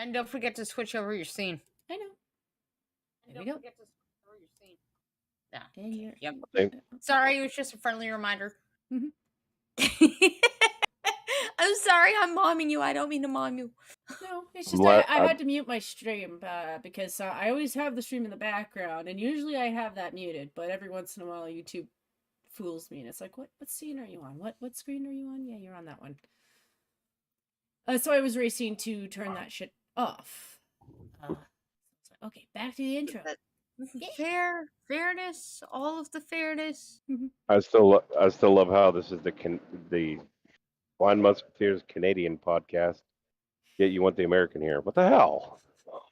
And don't forget to switch over your scene. I know. There we go. Yeah. And you're... Yep. Sorry, it was just a friendly reminder. Mhm. I'm sorry, I'm momming you. I don't mean to mom you. No, it's just I had to mute my stream because I always have the stream in the background, and usually I have that muted, but every once in a while YouTube fools me, and it's like, what scene are you on? What screen are you on? Yeah, you're on that one. So I was racing to turn that shit off. Okay, back to the intro. Fairness, all of the fairness. I still love how this is the Blind Musketeers Canadian podcast. Yet you want the American here. What the hell?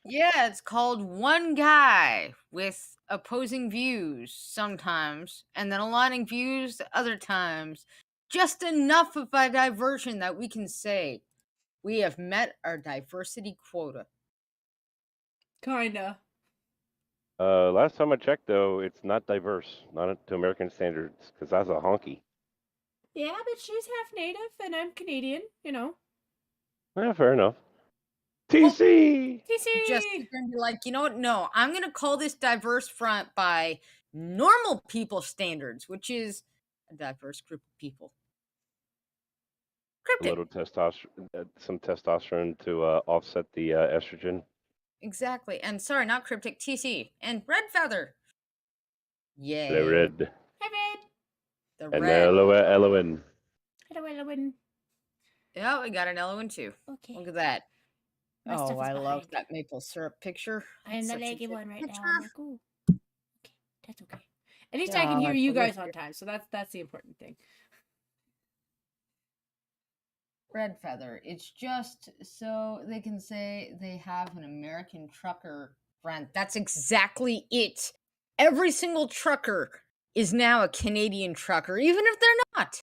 Yeah, it's called One Guy with opposing views sometimes, and then aligning views other times. Just enough of a diversion that we can say we have met our diversity quota. Kinda. Last time I checked, though, it's not diverse, not to American standards, because that's a honky. Yeah, but she's half native, and I'm Canadian, you know. Yeah, fair enough. TC! Just gonna be like, you know what? No, I'm gonna call this diverse front by normal people standards, which is a diverse group of people. A little testosterone, some testosterone to offset the estrogen. Exactly. And sorry, not cryptic, TC. And Red Feather. Yeah. The red. Hi, Red. The and red. Elowen. Hello, Elowen. Yeah, we got an Elowen too. Okay. Look at that. My stuff is I love behind. that maple syrup picture. I'm the Such a leggy good one right picture. now. I'm like, ooh. Okay, that's okay. At least I can hear you guys on time, so that's the important thing. Red Feather. It's just so they can say they have an American trucker friend. That's exactly it. Every single trucker is now a Canadian trucker, even if they're not.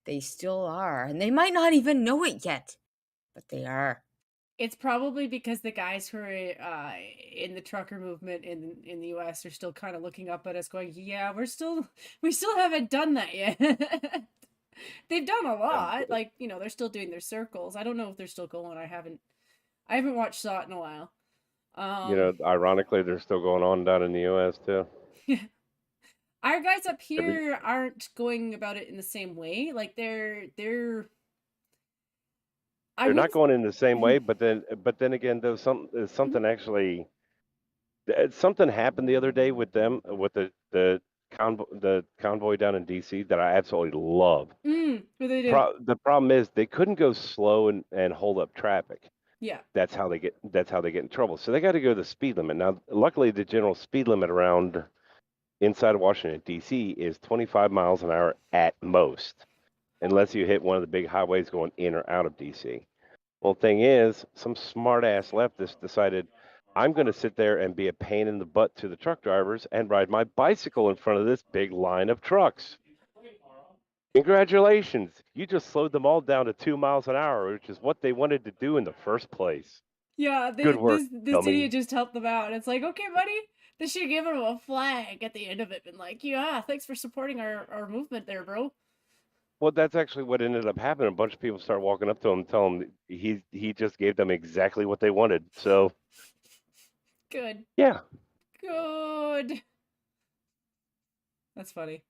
They still are, and they might not even know it yet, but they are. It's probably because the guys who are in the trucker movement in the U.S. are still kind of looking up at us, going, "Yeah, we still haven't done that yet." They've done a lot, like, you know, they're still doing their circles. I don't know if they're still going. I haven't watched SOT in a while. You know, ironically, they're still going on down in the U.S. too. Yeah. Our guys up here aren't going about it in the same way. Like they're not going in the same way, but then again, though, something actually, something happened the other day with them, with the convoy down in DC that I absolutely love. What they do? The problem is they couldn't go slow and hold up traffic. Yeah, that's how they get in trouble. So they got to go the speed limit. Now, luckily, the general speed limit around inside of Washington D.C. is 25 miles an hour at most, unless you hit one of the big highways going in or out of D.C. Well, thing is, some smart-ass leftist decided, I'm going to sit there and be a pain in the butt to the truck drivers and ride my bicycle in front of this big line of trucks. Congratulations. You just slowed them all down to 2 miles an hour, which is what they wanted to do in the first place. Yeah, good work. This idiot just helped them out. It's like, okay, buddy, they should have given him a flag at the end of it, been like, yeah, thanks for supporting our movement there, bro. Well, that's actually what ended up happening. A bunch of people started walking up to him and telling him he just gave them exactly what they wanted. So good. Yeah. Good. That's funny.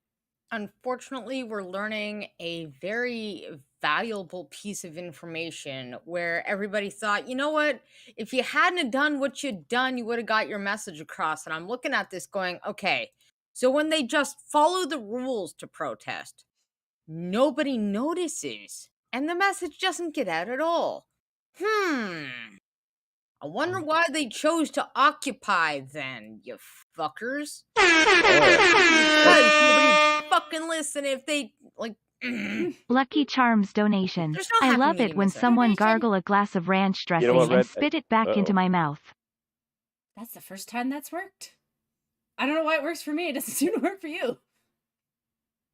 Unfortunately, we're learning a very valuable piece of information where everybody thought, you know what, if you hadn't done what you'd done, you would have got your message across. And I'm looking at this going, okay, so when they just follow the rules to protest, nobody notices and the message doesn't get out at all. I wonder why they chose to occupy then, you fuckers. Because nobody fucking listen if they, like... Lucky Charms donation. I love it when someone gargle a glass of ranch dressing and spit it back into my mouth. That's the first time that's worked. I don't know why it works for me. It doesn't seem to work for you.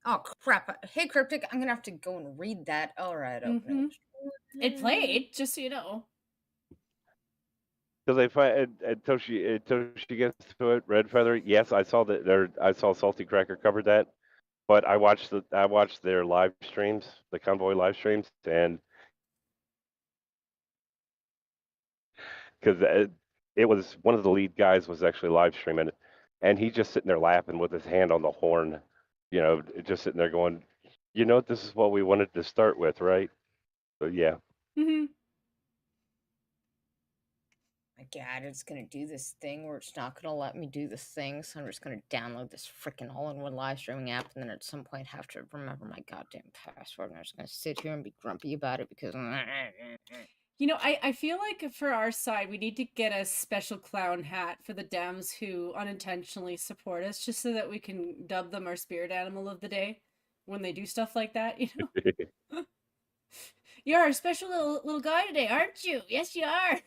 Oh, crap. Hey, Cryptic, I'm going to have to go and read that. All right, open it. It played, just so you know. Because they find Toshi gets to it. Red Feather. Yes, I saw that. I saw Salty Cracker covered that, but I watched their live streams, the convoy live streams, and because it was one of the lead guys was actually live streaming, and he's just sitting there laughing with his hand on the horn, just sitting there going, this is what we wanted to start with, right? So yeah. Mm-hmm. My God, it's gonna do this thing where it's not gonna let me do the thing, so I'm just gonna download this freaking all-in-one live streaming app, and then at some point have to remember my goddamn password, and I'm just gonna sit here and be grumpy about it because. I feel like for our side, we need to get a special clown hat for the Dems who unintentionally support us, just so that we can dub them our spirit animal of the day when they do stuff like that, You're a special little guy today, aren't you? Yes, you are.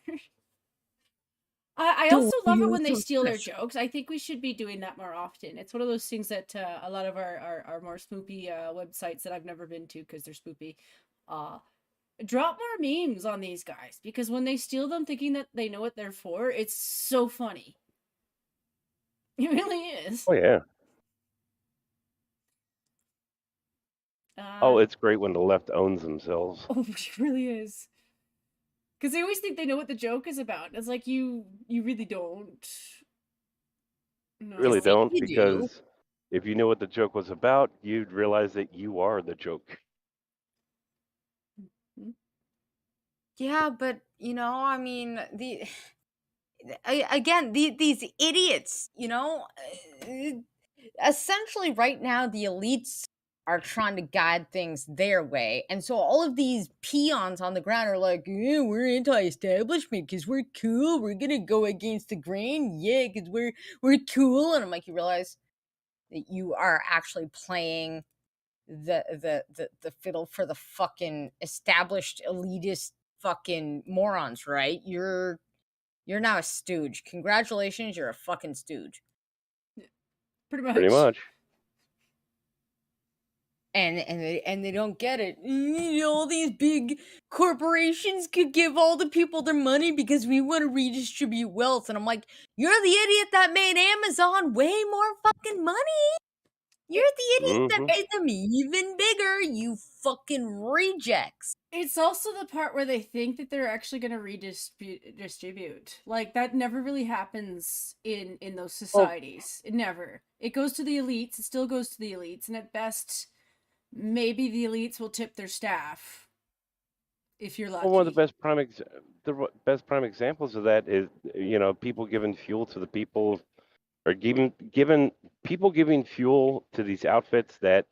I also love it when they steal their jokes. I think we should be doing that more often. It's one of those things that a lot of our more spoopy websites that I've never been to because they're spoopy, drop more memes on these guys, because when they steal them thinking that they know what they're for, it's so funny. It really is. Oh yeah. It's great when the left owns themselves. Oh, it really is. Because they always think they know what the joke is about. It's like, you really don't. No. Really don't, because if you knew what the joke was about, you'd realize that you are the joke. Mm-hmm. Yeah, but I mean, these idiots, essentially right now the elites are trying to guide things their way, and so all of these peons on the ground are like, yeah, we're anti-establishment because we're cool, we're gonna go against the grain, yeah, because we're cool. And I'm like, you realize that you are actually playing the fiddle for the fucking established elitist fucking morons, right? You're now a stooge. Congratulations, you're a fucking stooge. Pretty much. And they don't get it. All these big corporations could give all the people their money because we want to redistribute wealth. And I'm like, you're the idiot that made Amazon way more fucking money. You're the idiot that made them even bigger, you fucking rejects. It's also the part where they think that they're actually going to redistribute. Like, that never really happens in those societies. It never. It goes to the elites. It still goes to the elites. And at best, maybe the elites will tip their staff, if you're lucky. Well, one of the best prime examples of that is, people giving fuel to the people, or giving fuel to these outfits that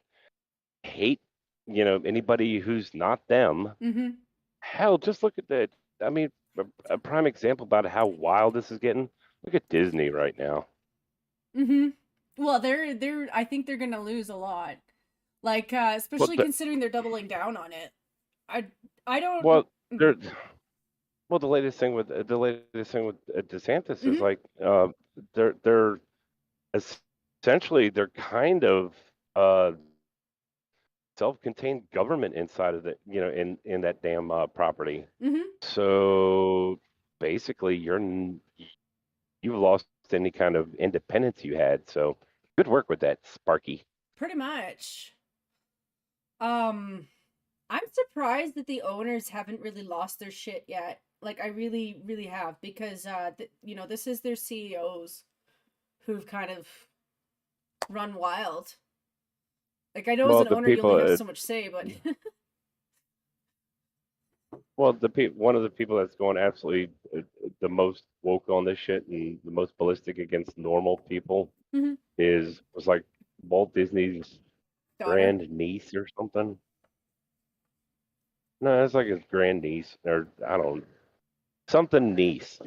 hate, anybody who's not them. Mm-hmm. Hell, just look at that. I mean, a prime example about how wild this is getting. Look at Disney right now. Mm-hmm. Well, they're. I think they're gonna lose a lot. Like, especially considering they're doubling down on it. I don't. Well, the latest thing with DeSantis is like, they're essentially they're kind of self-contained government inside of the in that damn property. Mm-hmm. So basically, you've lost any kind of independence you had. So good work with that, Sparky. Pretty much. I'm surprised that the owners haven't really lost their shit yet. Like, I really, really have, because this is their CEOs who've kind of run wild. Like, I know as an owner you only have so much say, but well, one of the people that's going absolutely the most woke on this shit and the most ballistic against normal people was like Walt Disney's grand niece or something. No, it's like his grand niece, or I don't know, something niece.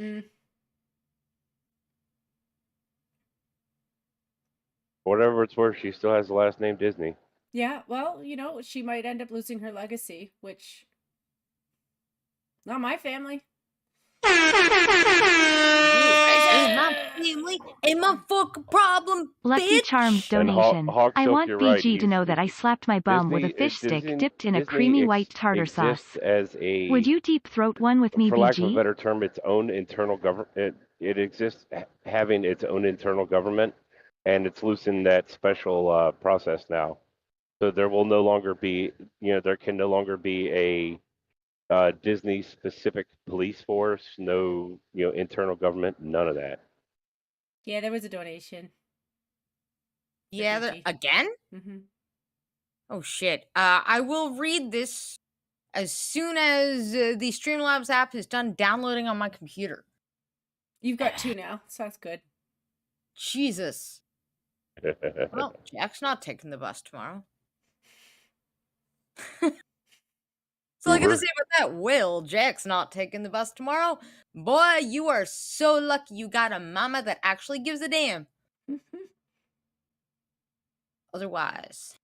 Whatever it's worth, she still has the last name Disney. Yeah, well, she might end up losing her legacy, which, not my family. Ain't my family, ain't my fucking problem, Lucky bitch. Charms donation. Hawk, I want BG right. to know that I slapped my bum with a fish stick dipped in a creamy white tartar sauce. Would you deep throat one with me, BG? For lack of a better term, its own internal government. It exists having its own internal government, and it's loosened that special process now. So there will no longer be, there can no longer be Disney specific police force, no, internal government, none of that. Yeah, there was a donation. Yeah, again? Mm-hmm. Oh shit. I will read this as soon as the Streamlabs app is done downloading on my computer. You've got 2 now, so that's good. Jesus. Well, Jack's not taking the bus tomorrow. So I gotta say about that, Will, Jack's not taking the bus tomorrow. Boy, you are so lucky you got a mama that actually gives a damn. Otherwise,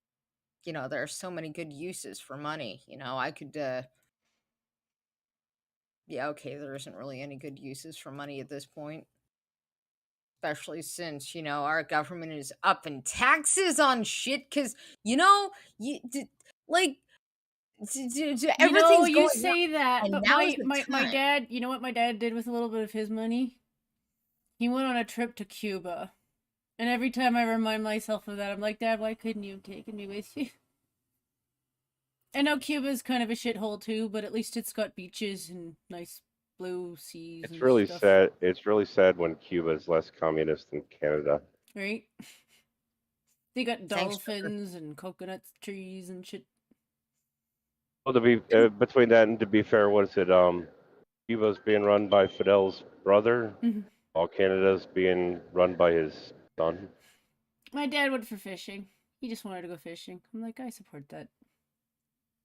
there are so many good uses for money. I could, yeah, okay, there isn't really any good uses for money at this point. Especially since, our government is upping taxes on shit, because, like, everything's you say that, but my dad, you know what my dad did with a little bit of his money? He went on a trip to Cuba. And every time I remind myself of that, I'm like, Dad, why couldn't you have taken me with you? I know Cuba's kind of a shithole too, but at least it's got beaches and nice blue seas. It's really stuff. sad. It's really sad when Cuba is less communist than Canada. Right? They got dolphins and coconut trees and shit. Well, to be between that and to be fair, what is it? Cuba's being run by Fidel's brother, while Canada's being run by his son. My dad went for fishing. He just wanted to go fishing. I'm like, I support that.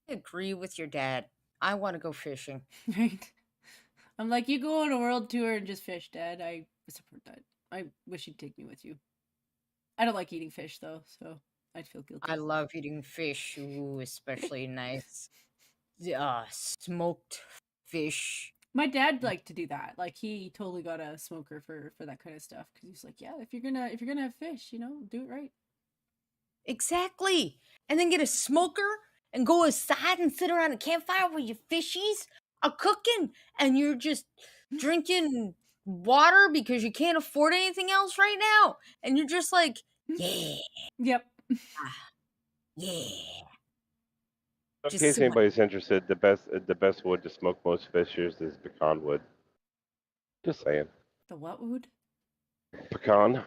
I agree with your dad. I want to go fishing. Right. I'm like, you go on a world tour and just fish, Dad. I support that. I wish you'd take me with you. I don't like eating fish, though, so I'd feel guilty. I love eating fish. Ooh, especially nice smoked fish. My dad liked to do that. Like, he totally got a smoker for that kind of stuff, because he's like, yeah, if you're gonna have fish, do it right. Exactly. And then get a smoker and go aside and sit around a campfire where your fishies are cooking and you're just drinking water because you can't afford anything else right now. And you're just like, yeah. Yep. Yeah. In case anybody's interested, the best wood to smoke most fishes is pecan wood. Just saying. The what wood? Pecan.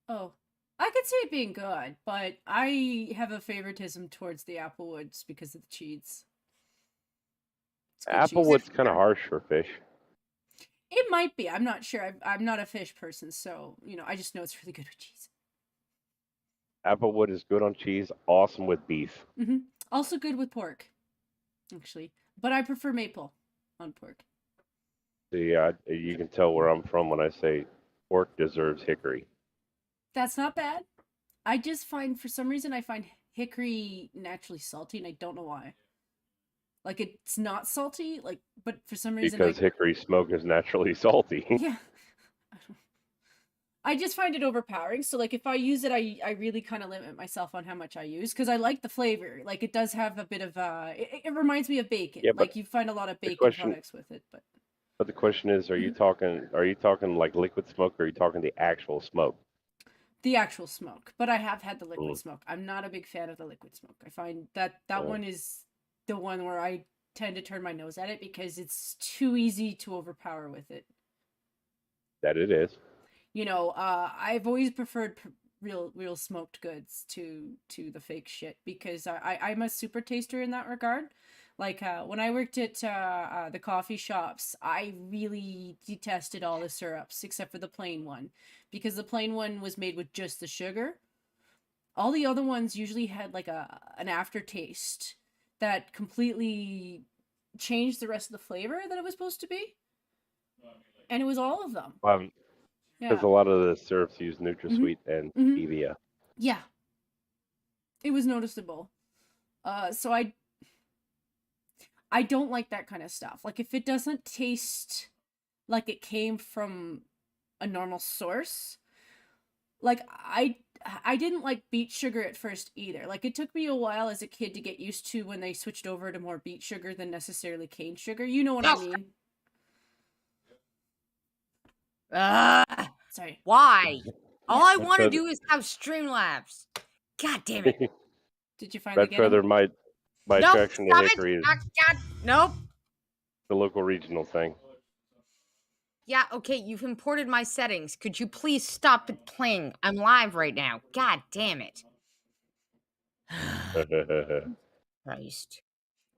Oh. I could see it being good, but I have a favoritism towards the apple woods because of the cheese. Applewood's kind of harsh for fish. It might be. I'm not sure. I'm not a fish person, so, I just know it's really good with cheese. Applewood is good on cheese, awesome with beef. Mm-hmm. Also good with pork, actually. But I prefer maple on pork. See, you can tell where I'm from when I say pork deserves hickory. That's not bad. I just find, for some reason, I find hickory naturally salty, and I don't know why. Like, it's not salty, but for some reason... Because hickory smoke is naturally salty. Yeah. I just find it overpowering, so, if I use it, I really kind of limit myself on how much I use, because I like the flavor. It does have a bit of, it reminds me of bacon. Yeah, you find a lot of bacon products with it, but... But the question is, are you talking like liquid smoke, or are you talking the actual smoke? The actual smoke, but I have had the liquid smoke. I'm not a big fan of the liquid smoke. I find that one is the one where I tend to turn my nose at it because it's too easy to overpower with it. That it is. I've always preferred real smoked goods to the fake shit because I'm a super taster in that regard. When I worked at the coffee shops, I really detested all the syrups except for the plain one, because the plain one was made with just the sugar. All the other ones usually had an aftertaste that completely changed the rest of the flavor that it was supposed to be. And it was all of them. Because a lot of the syrups use NutraSweet and stevia. Yeah. It was noticeable. So I don't like that kind of stuff. If it doesn't taste like it came from a normal source, I didn't like beet sugar at first either. It took me a while as a kid to get used to when they switched over to more beet sugar than necessarily cane sugar. You know what I mean? Sorry. Why? All I want to do is have Streamlabs. God damn it. Did you finally get it? My attraction to hickory is... Nope. The local regional thing. Yeah, okay, you've imported my settings. Could you please stop it playing? I'm live right now. God damn it. Christ.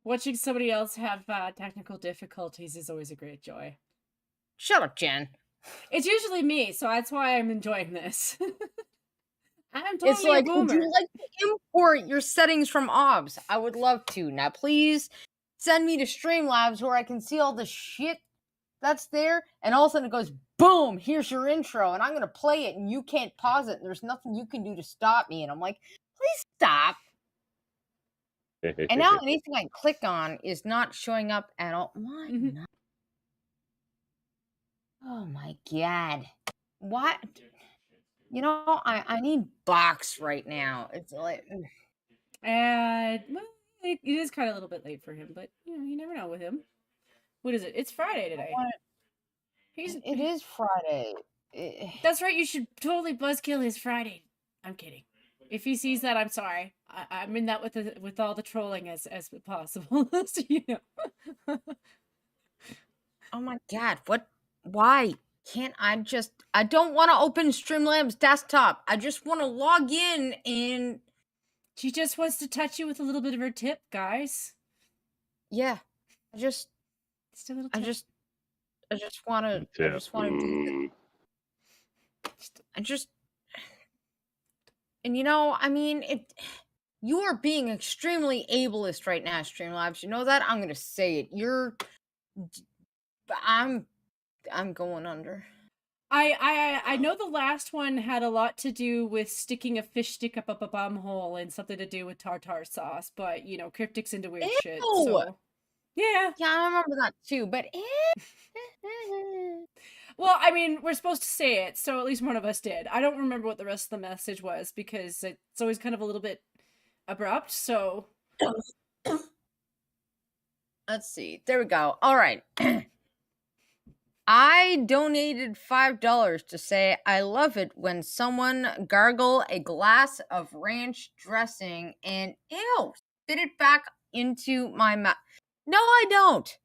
Watching somebody else have technical difficulties is always a great joy. Shut up, Jen. It's usually me, so that's why I'm enjoying this. I'm totally it's like, a boomer. Would you like to import your settings from OBS? I would love to. Now, please send me to Streamlabs where I can see all the shit that's there, and all of a sudden it goes, boom, here's your intro, and I'm going to play it, and you can't pause it, and there's nothing you can do to stop me. And I'm like, please stop. And now anything I click on is not showing up at all. Why not? Oh my God. What? You know, I need box right now. It's like... And, well, it is kind of a little bit late for him, but, you know, you never know with him. What is it? It's Friday today. It is Friday. That's right, you should totally buzzkill his Friday. I'm kidding. If he sees that, I'm sorry. I'm in that with all the trolling as possible. So, you know. Oh my God, what? Why can't I don't want to open Streamlabs desktop. I just want to log in and... She just wants to touch you with a little bit of her tip, guys. Yeah. Just a little tip. I just want to do it. And you know, I mean, you are being extremely ableist right now, Streamlabs. You know that? I'm going to say it. I'm going under. I know the last one had a lot to do with sticking a fish stick up a bum hole and something to do with tartar sauce, but, you know, Cryptic's into weird shit, so... Yeah. Yeah, I remember that too, but... Well, I mean, we're supposed to say it, so at least one of us did. I don't remember what the rest of the message was, because it's always kind of a little bit abrupt, so... Let's see. There we go. All right. I donated $5 to say I love it when someone gargle a glass of ranch dressing and spit it back into my mouth. No, I don't.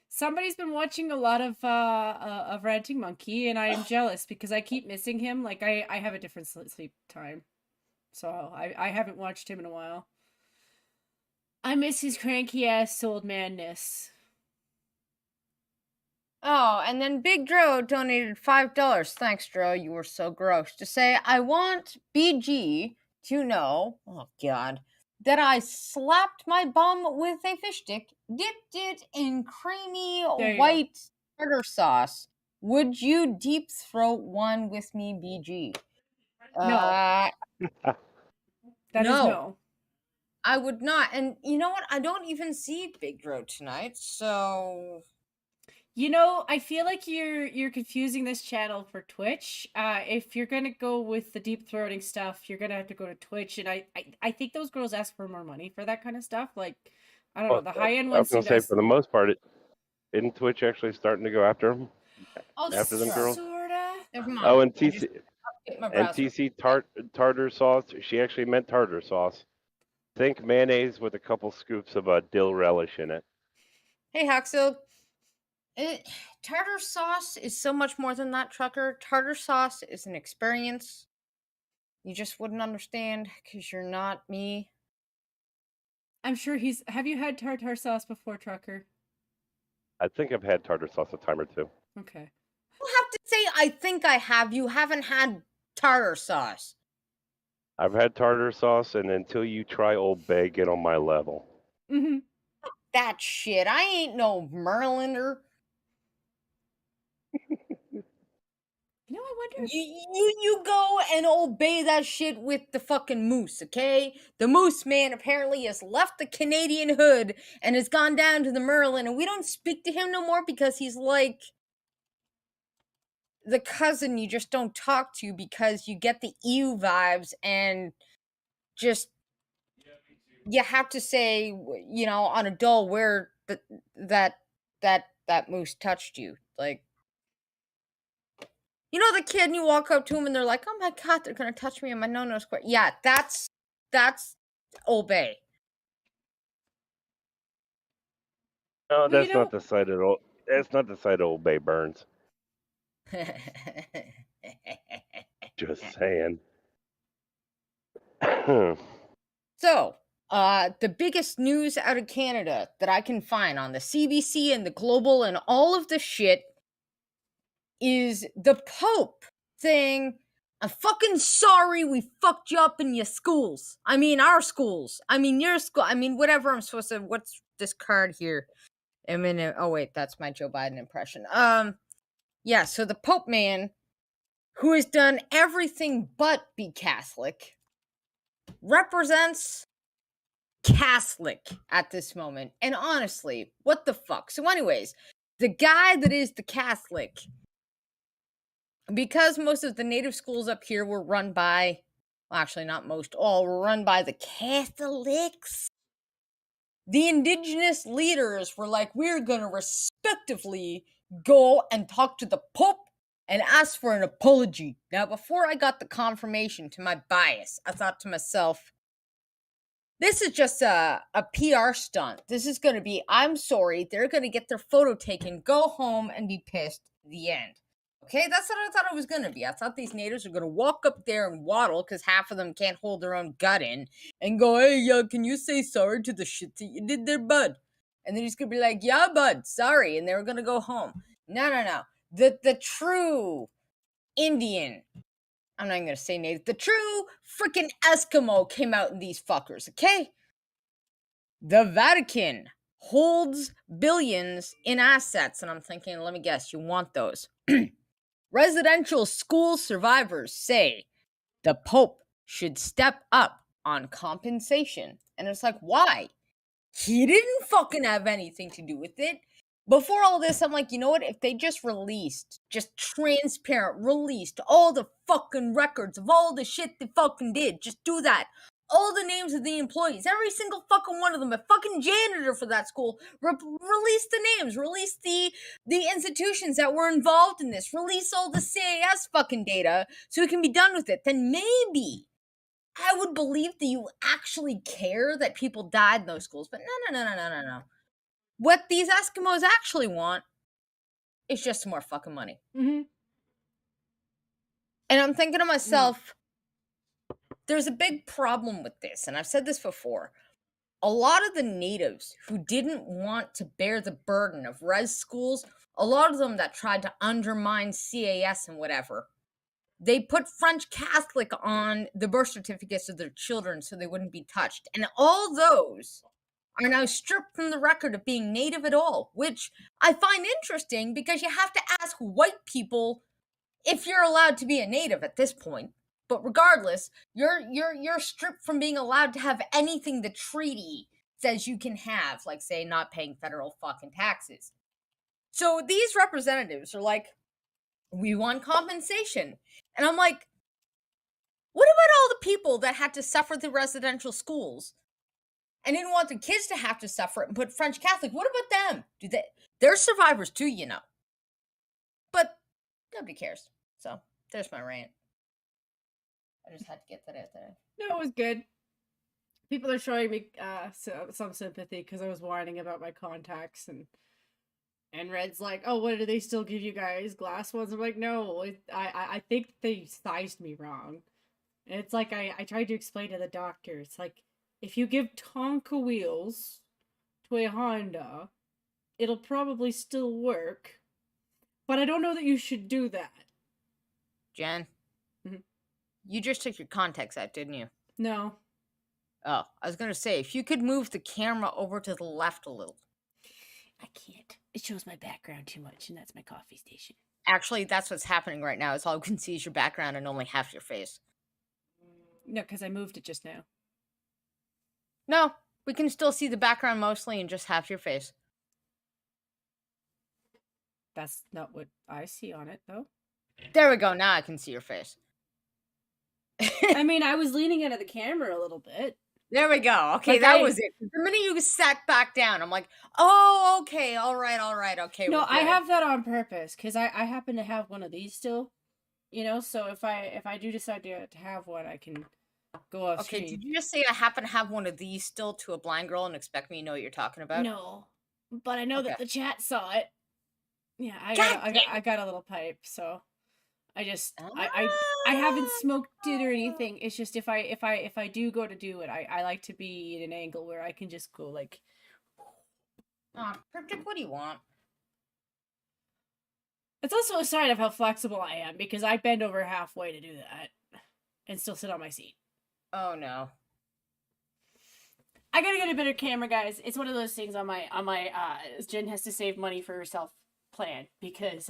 Somebody's been watching a lot of Ranting Monkey, and I am jealous because I keep missing him. Like, I have a different sleep time, so I haven't watched him in a while. I miss his cranky ass old manness. Oh, and then Big Dro donated $5. Thanks, Dro. You were so gross. To say, I want BG to know, oh God, that I slapped my bum with a fish stick, dipped it in creamy white tartar sauce. Would you deep throat one with me, BG? No. That is no. I would not. And you know what? I don't even see Big Dro tonight, so... You know, I feel like you're confusing this channel for Twitch. If you're gonna go with the deep throating stuff, you're gonna have to go to Twitch, and I think those girls ask for more money for that kind of stuff. Like, I don't know, the high end ones. I was gonna say, for the most part, isn't Twitch actually starting to go after them? After them girls. Sorta. Oh, and TC tartar sauce. She actually meant tartar sauce. Think mayonnaise with a couple scoops of dill relish in it. Hey, Haxel. Tartar sauce is so much more than that, Trucker. Tartar sauce is an experience. You just wouldn't understand because you're not me. I'm sure have you had tartar sauce before, Trucker? I think I've had tartar sauce a time or two. Okay. You have to say, I think I have. You haven't had tartar sauce. I've had tartar sauce, and until you try Old Bay, get on my level. Mm-hmm. That shit. I ain't no Merlander. You know, I wonder. You go and obey that shit with the fucking moose, okay? The moose man apparently has left the Canadian hood and has gone down to the Merlin, and we don't speak to him no more because he's like the cousin you just don't talk to because you get the EU vibes and just you have to say, you know, on a dull where that moose touched you, like. You know the kid, and you walk up to him, and they're like, "Oh my God, they're gonna touch me in my no square." Yeah, that's Old Bay. No, that's not the site of old. That's not the site of Old Bay Burns. Just saying. So, the biggest news out of Canada that I can find on the CBC and the Global and all of the shit is the Pope saying, "I'm fucking sorry we fucked you up in your schools. I mean, our schools. I mean, your school. I mean, whatever I'm supposed to. What's this card here? Oh wait, that's my Joe Biden impression. Yeah. So the Pope man, who has done everything but be Catholic, represents Catholic at this moment. And honestly, what the fuck? So, anyways, the guy that is the Catholic, because most of the native schools up here were run by, well, actually, not most, all were run by the Catholics. The indigenous leaders were like, we're going to respectively go and talk to the Pope and ask for an apology. Now, before I got the confirmation to my bias, I thought to myself, this is just a PR stunt. This is going to be, I'm sorry, they're going to get their photo taken, go home, and be pissed. The end. Okay, that's what I thought it was going to be. I thought these natives were going to walk up there and waddle, because half of them can't hold their own gut in, and go, hey, can you say sorry to the shit that you did there, bud? And then he's going to be like, yeah, bud, sorry. And they were going to go home. No. The true Indian, I'm not even going to say native, the true freaking Eskimo came out in these fuckers, okay? The Vatican holds billions in assets, and I'm thinking, let me guess, you want those. Residential school survivors say the Pope should step up on compensation. And it's like, why? He didn't fucking have anything to do with it. Before all this, I'm like, you know what? If they just released all the fucking records of all the shit they fucking did, just do that. All the names of the employees, every single fucking one of them, a fucking janitor for that school, release the names, release the institutions that were involved in this, release all the CAS fucking data so it can be done with it. Then maybe I would believe that you actually care that people died in those schools. But no. What these Eskimos actually want is just some more fucking money. Mm-hmm. And I'm thinking to myself, there's a big problem with this. And I've said this before. A lot of the natives who didn't want to bear the burden of res schools, a lot of them that tried to undermine CAS and whatever, they put French Catholic on the birth certificates of their children so they wouldn't be touched. And all those are now stripped from the record of being native at all, which I find interesting because you have to ask white people if you're allowed to be a native at this point. But regardless, you're stripped from being allowed to have anything the treaty says you can have, like, say, not paying federal fucking taxes. So these representatives are like, we want compensation. And I'm like, what about all the people that had to suffer the residential schools and didn't want the kids to have to suffer it and put French Catholic? What about them? They're survivors too, you know. But nobody cares. So there's my rant. I just had to get that out there. No, it was good. People are showing me some sympathy because I was whining about my contacts, and Red's like, oh, what, do they still give you guys glass ones? I'm like, no, I think they sized me wrong. And it's like, I tried to explain to the doctor, it's like, if you give Tonka wheels to a Honda, it'll probably still work, but I don't know that you should do that. Jen, you just took your contacts out, didn't you? No. Oh, I was going to say, if you could move the camera over to the left a little. I can't. It shows my background too much, and that's my coffee station. Actually, that's what's happening right now. Is all you can see is your background and only half your face. No, because I moved it just now. No, we can still see the background mostly and just half your face. That's not what I see on it, though. There we go. Now I can see your face. I mean, I was leaning into the camera a little bit. There we go. Okay, that was it. The minute you sat back down, I'm like, oh, okay, all right, okay. No, I have that on purpose because I happen to have one of these still, you know. So if I do decide to have one, I can go off. Okay, did you just say I happen to have one of these still to a blind girl and expect me to know what you're talking about? No. but I know that the chat saw it. Yeah, I got a little pipe, so I just I haven't smoked it or anything. It's just if I do go to do it, I like to be in an angle where I can just go like. Cryptic, what do you want? It's also a sign of how flexible I am because I bend over halfway to do that and still sit on my seat. Oh no. I gotta get a better camera, guys. It's one of those things on my Jen has to save money for herself plan because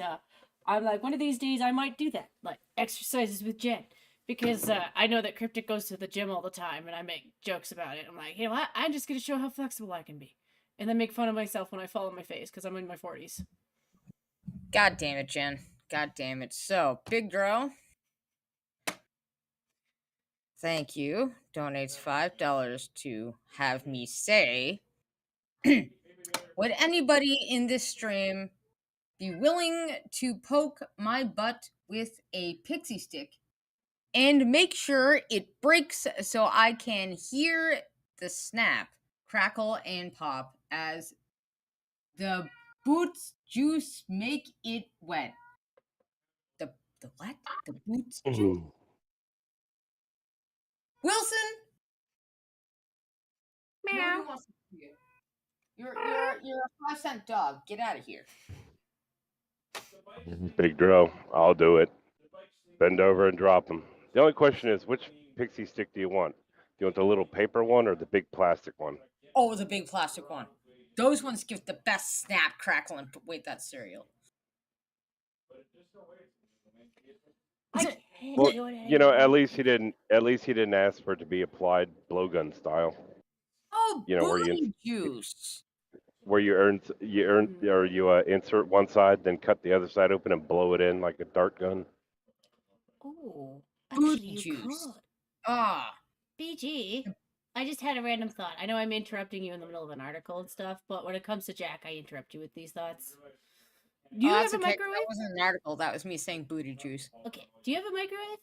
I'm like, one of these days I might do that, like exercises with Jen, because I know that Cryptic goes to the gym all the time and I make jokes about it. I'm like, you know what? I'm just gonna show how flexible I can be, and then make fun of myself when I fall on my face because I'm in my 40s. God damn it, Jen. God damn it. So, Big Dro, thank you, donates $5 to have me say, would anybody in this stream be willing to poke my butt with a pixie stick and make sure it breaks so I can hear the snap, crackle, and pop as the boots juice make it wet? The what? The boots juice? Wilson! Meow. Nobody wants to see it. You're a 5-cent dog. Get out of here. Big Dro, I'll do it. Bend over and drop them. The only question is, which pixie stick do you want? Do you want the little paper one or the big plastic one? Oh, the big plastic one. Those ones give the best snap, crackle, and wait, that's cereal. Well, you know, at least he didn't ask for it to be applied blowgun style. Oh, you know, booty juice. Where you insert one side, then cut the other side open and blow it in like a dart gun. Oh, booty juice. BG. I just had a random thought. I know I'm interrupting you in the middle of an article and stuff, but when it comes to Jack, I interrupt you with these thoughts. Do you have a microwave? That wasn't an article. That was me saying booty juice. Okay. Do you have a microwave?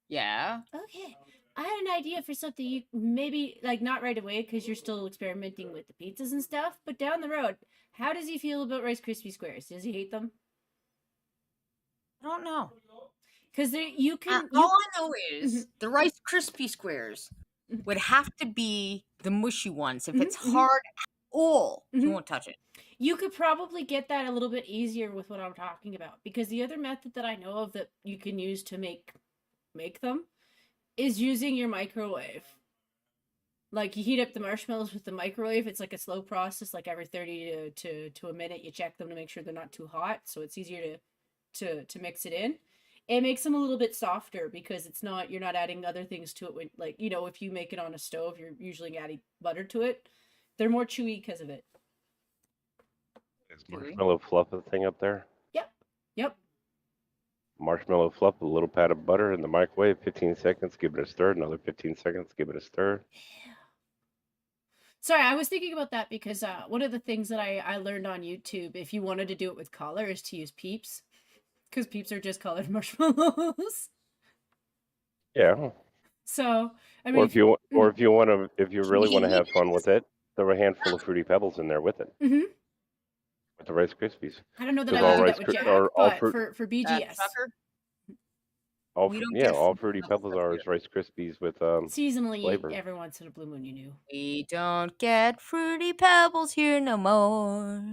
Yeah. Okay. I had an idea for something you maybe, like, not right away because you're still experimenting with the pizzas and stuff, but down the road, how does he feel about Rice Krispie Squares? Does he hate them? I don't know. Because you can... all I know is the Rice Krispie Squares would have to be the mushy ones. If it's hard at all, you won't touch it. You could probably get that a little bit easier with what I'm talking about, because the other method that I know of that you can use to make them is using your microwave. Like, you heat up the marshmallows with the microwave. It's like a slow process, like every 30 to a minute you check them to make sure they're not too hot, so it's easier to mix it in. It makes them a little bit softer because you're not adding other things to it. When, like, you know, if you make it on a stove, you're usually adding butter to it. They're more chewy because of it. Is marshmallow fluff a thing up there? Yep. Marshmallow fluff, a little pat of butter in the microwave, 15 seconds, give it a stir, another 15 seconds, give it a stir. Yeah. Sorry, I was thinking about that because one of the things that I learned on YouTube, if you wanted to do it with color, is to use Peeps. Because Peeps are just colored marshmallows. Yeah. So, I mean... Or if you really want to have fun with it, throw a handful of Fruity Pebbles in there with it. With the Rice Krispies. I don't know that I would do that with Jack, but for BGS. All Fruity Pebbles are is Rice Krispies with seasonally flavor. Every once in a blue moon, you knew. We don't get Fruity Pebbles here no more.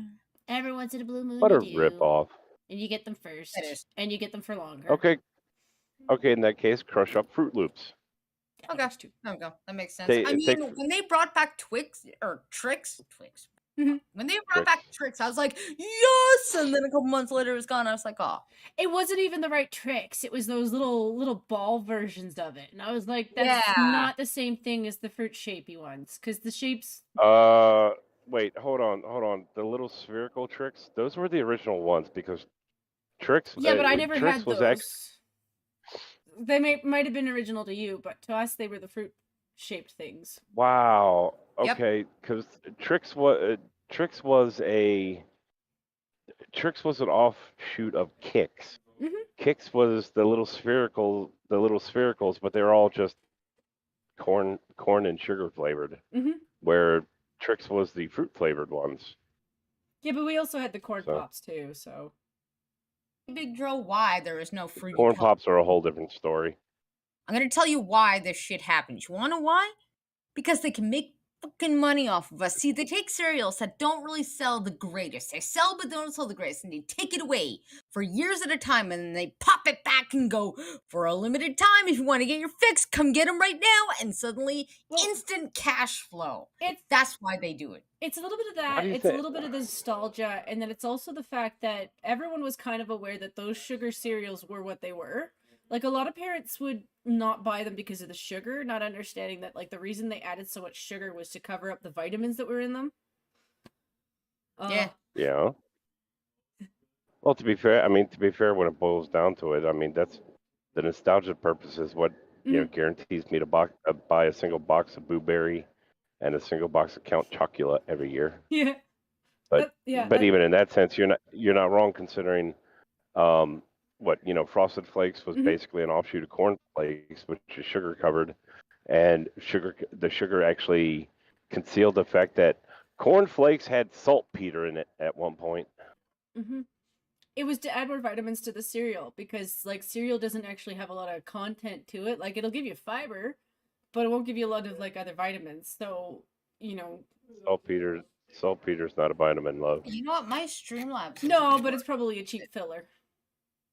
Every once in a blue moon, what you a do. rip off. And you get them first. And you get them for longer. Okay, in that case, crush up Fruit Loops. Okay, there we go. That makes sense. When they brought back Trix, when they brought back Trix, I was like, yes! And then a couple months later, it was gone. I was like, oh. It wasn't even the right Trix. It was those little ball versions of it. And I was like, that's not the same thing as the fruit-shapey ones. Because the shapes... Wait, hold on. The little spherical Trix, those were the original ones because Trix... Yeah, but I never had those. They might have been original to you, but to us, they were the fruit-shaped things. Wow. Okay, because Trix was an offshoot of Kix. Kix was the little sphericals, but they're all just corn and sugar flavored. Where Trix was the fruit flavored ones. Yeah, but we also had the corn pops too, so. Big Dro, why there is no fruity corn pops are a whole different story. I'm gonna tell you why this shit happens. You wanna know why? Because they can make fucking money off of us. See, they take cereals that don't really sell the greatest. They sell, but they don't sell the greatest, and they take it away for years at a time, and then they pop it back and go, for a limited time, if you want to get your fix, come get them right now, and suddenly, instant cash flow. That's why they do it. It's a little bit of that. It's a little bit of the nostalgia, and then it's also the fact that everyone was kind of aware that those sugar cereals were what they were. Like, a lot of parents would not buy them because of the sugar, not understanding that, like, the reason they added so much sugar was to cover up the vitamins that were in them. Yeah. Yeah. Well, to be fair, when it boils down to it, I mean, that's the nostalgia purpose is what, guarantees me to buy a single box of Blueberry and a single box of Count Chocula every year. Yeah. But even in that sense, you're not wrong, considering Frosted Flakes was basically an offshoot of Corn Flakes, which is sugar covered, and the sugar actually concealed the fact that Corn Flakes had saltpeter in it at one point. It was to add more vitamins to the cereal, because like cereal doesn't actually have a lot of content to it. Like, it'll give you fiber, but it won't give you a lot of like other vitamins. So, saltpeter's not a vitamin, love. You know what? My Streamlabs. No, but it's probably a cheap filler.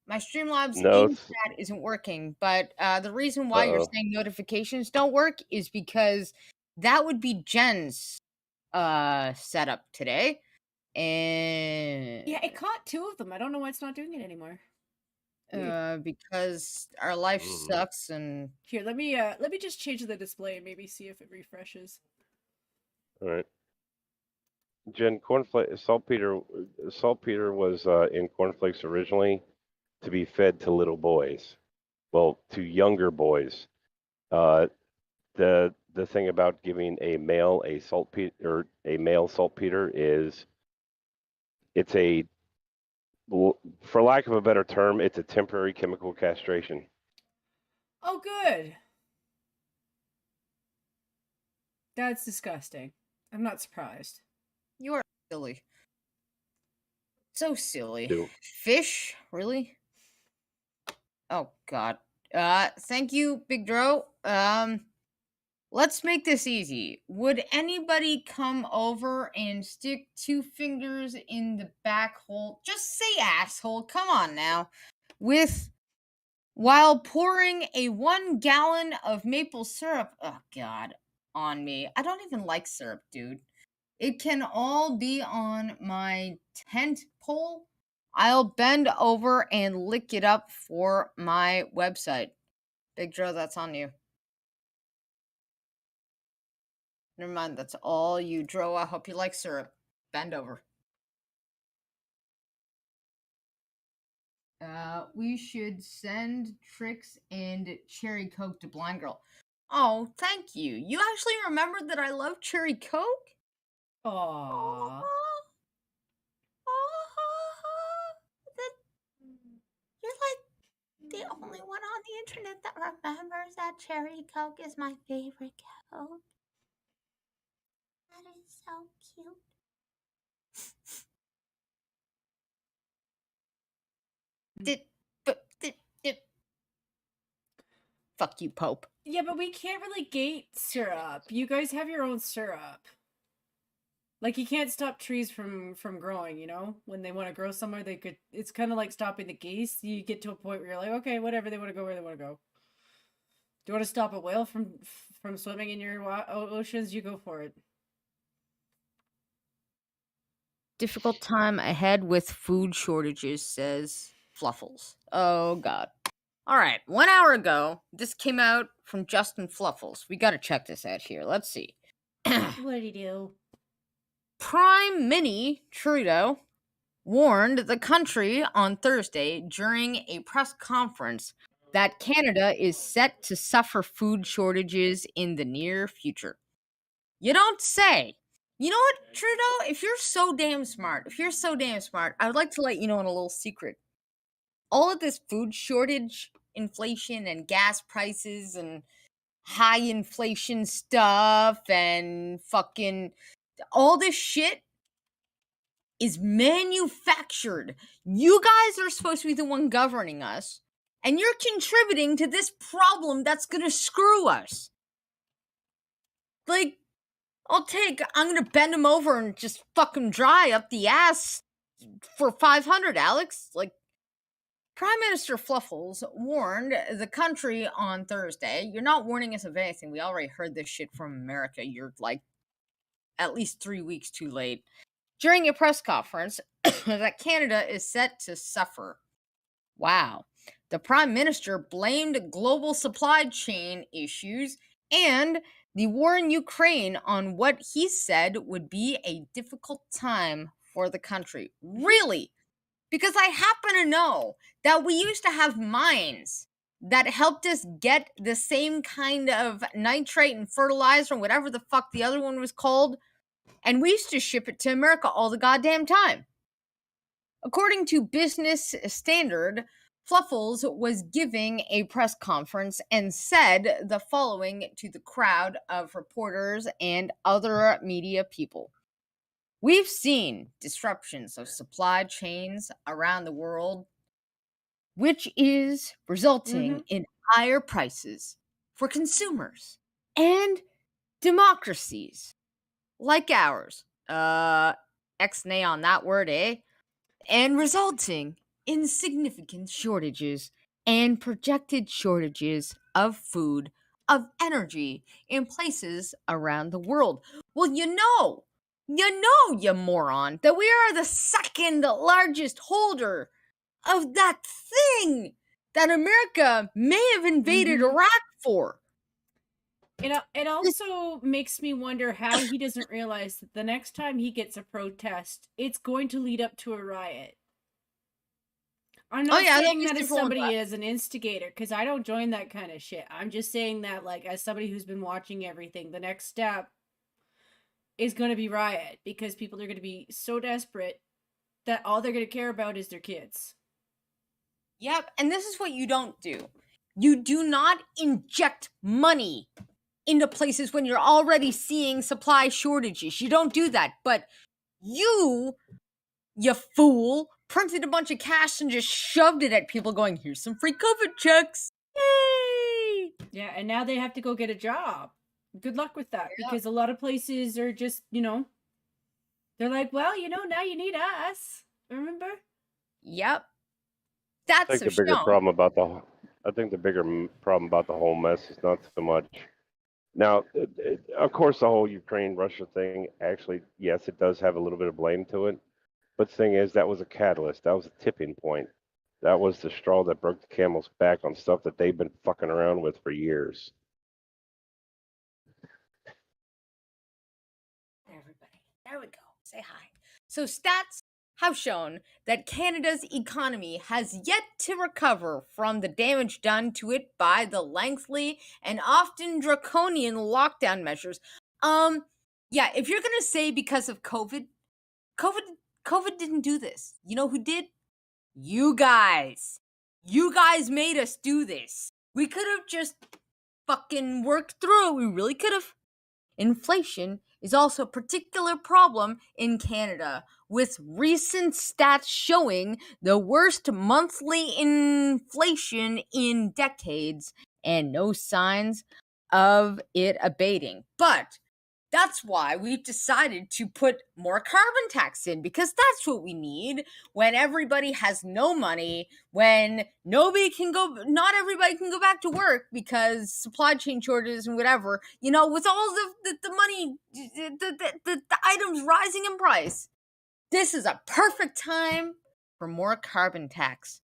My Streamlabs in chat isn't working, but the reason why you're saying notifications don't work is because that would be Jen's setup today. And yeah, it caught 2 of them. I don't know why it's not doing it anymore. Because our life sucks. And here, let me just change the display and maybe see if it refreshes. All right. Jen, saltpeter was in cornflakes originally to be fed to little boys, well, to younger boys. The thing about giving a male saltpeter is it's for lack of a better term, it's a temporary chemical castration. Oh, good. That's disgusting. I'm not surprised. You are silly. So silly. Ew. Fish? Really? Oh, God. Thank you, Big Dro. Let's make this easy. Would anybody come over and stick 2 fingers in the back hole? Just say asshole. Come on now. While pouring a 1 gallon of maple syrup. Oh, God. On me. I don't even like syrup, dude. It can all be on my tent pole. I'll bend over and lick it up for my website. Big Dro, that's on you. Never mind, that's all you, Dro. I hope you like syrup. Bend over. We should send Trix and Cherry Coke to Blind Girl. Oh, thank you. You actually remembered that I love Cherry Coke? Aww. You're like the only one on the internet that remembers that Cherry Coke is my favorite Coke. That is so cute. Fuck you, Pope. Yeah, but we can't really gate syrup. You guys have your own syrup. Like, you can't stop trees from growing, you know? When they want to grow somewhere, they could... It's kind of like stopping the geese. You get to a point where you're like, okay, whatever, they want to go where they want to go. Do you want to stop a whale from swimming in your oceans? You go for it. Difficult time ahead with food shortages, says Fluffles. Oh, God. All right, 1 hour ago, this came out from Justin Fluffles. We got to check this out here. Let's see. What did he do? Prime Mini Trudeau warned the country on Thursday during a press conference that Canada is set to suffer food shortages in the near future. You don't say. You know what, Trudeau? If you're so damn smart, I would like to let you know in a little secret. All of this food shortage, inflation, and gas prices, and high inflation stuff, and fucking all this shit, is manufactured. You guys are supposed to be the one governing us, and you're contributing to this problem that's gonna screw us. Like, I'm gonna bend him over and just fuck him dry up the ass for 500, Alex. Like, Prime Minister Fluffles warned the country on Thursday. You're not warning us of anything. We already heard this shit from America. You're like at least 3 weeks too late. During a press conference that Canada is set to suffer. Wow. The Prime Minister blamed global supply chain issues and the war in Ukraine on what he said would be a difficult time for the country. Really? Because I happen to know that we used to have mines that helped us get the same kind of nitrate and fertilizer and whatever the fuck the other one was called, and we used to ship it to America all the goddamn time. According to Business Standard, Fluffles was giving a press conference and said the following to the crowd of reporters and other media people. We've seen disruptions of supply chains around the world, which is resulting in higher prices for consumers and democracies like ours. X-nay on that word, eh? And resulting in significant shortages and projected shortages of food, of energy in places around the world. Well, you moron, that we are the second largest holder of that thing that America may have invaded Iraq for. It also makes me wonder how he doesn't realize that the next time he gets a protest, it's going to lead up to a riot. I'm not saying that as somebody as an instigator, because I don't join that kind of shit. I'm just saying that, like, as somebody who's been watching everything, the next step is going to be riot, because people are going to be so desperate that all they're going to care about is their kids. Yep, and this is what you don't do. You do not inject money into places when you're already seeing supply shortages. You don't do that. But you fool, printed a bunch of cash and just shoved it at people going, here's some free COVID checks. Yay! Yeah, and now they have to go get a job. Good luck with that, because a lot of places are just, they're like, well, now you need us. Remember? Yep. That's I think the bigger problem about the whole mess is not so much. Now, of course, the whole Ukraine-Russia thing, actually, yes, it does have a little bit of blame to it. But the thing is, that was a catalyst. That was a tipping point. That was the straw that broke the camel's back on stuff that they've been fucking around with for years. Everybody, there we go. Say hi. So stats have shown that Canada's economy has yet to recover from the damage done to it by the lengthy and often draconian lockdown measures. Yeah, if you're gonna say because of COVID didn't do this. You know who did? You guys. You guys made us do this. We could have just fucking worked through it. We really could have. Inflation is also a particular problem in Canada, with recent stats showing the worst monthly inflation in decades and no signs of it abating. But that's why we've decided to put more carbon tax in, because that's what we need when everybody has no money, when not everybody can go back to work because supply chain shortages and whatever, with all the money, the items rising in price. This is a perfect time for more carbon tax.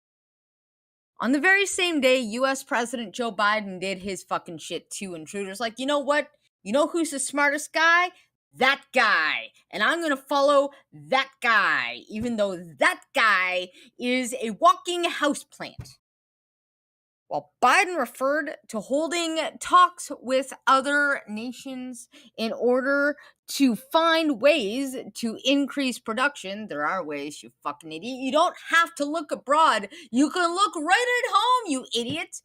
On the very same day, US President Joe Biden did his fucking shit too, and Trudeau's like, you know what? You know who's the smartest guy? That guy. And I'm going to follow that guy, even though that guy is a walking houseplant. While Biden referred to holding talks with other nations in order to find ways to increase production, there are ways, you fucking idiot. You don't have to look abroad. You can look right at home, you idiot.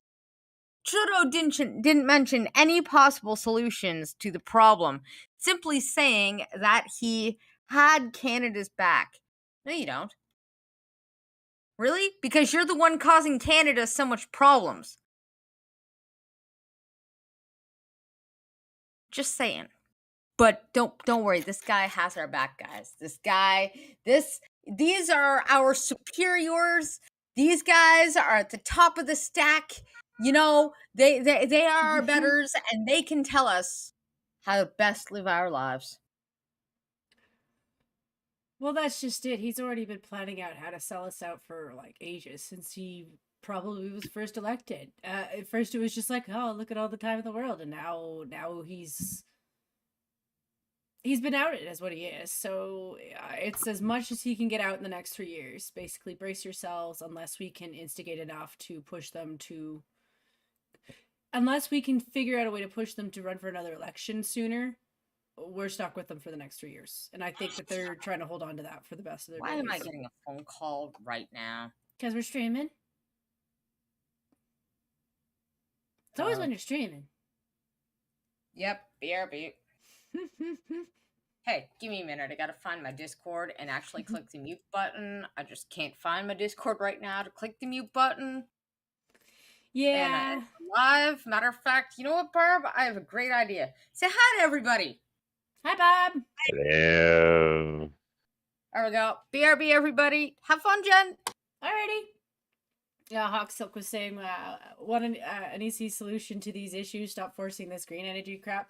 Trudeau didn't mention any possible solutions to the problem, simply saying that he had Canada's back No, you don't. Really? Because you're the one causing Canada so much problems. Just saying. But don't worry, this guy has our back, guys. These are our superiors. These guys are at the top of the stack. You know, they are our betters, and they can tell us how to best live our lives. Well, that's just it. He's already been planning out how to sell us out for like ages since he probably was first elected. At first, it was just like, oh, look at all the time in the world, and now he's been outed as what he is. So it's as much as he can get out in the next 3 years. Basically, brace yourselves unless we can instigate enough to push them to. Unless we can figure out a way to push them to run for another election sooner, we're stuck with them for the next 3 years. And I think that they're trying to hold on to that for the best of their days. Why am I getting a phone call right now? Because we're streaming. It's always when you're streaming. Yep, BRB. Hey, give me a minute. I gotta find my Discord and actually click the mute button. I just can't find my Discord right now to click the mute button. Yeah. And live. Matter of fact, you know what, Barb? I have a great idea. Say hi to everybody. Hi, Bob. Hello. There we go. BRB, everybody. Have fun, Jen. Alrighty. Yeah, Hawk Silk was saying, what an easy solution to these issues. Stop forcing this green energy crap.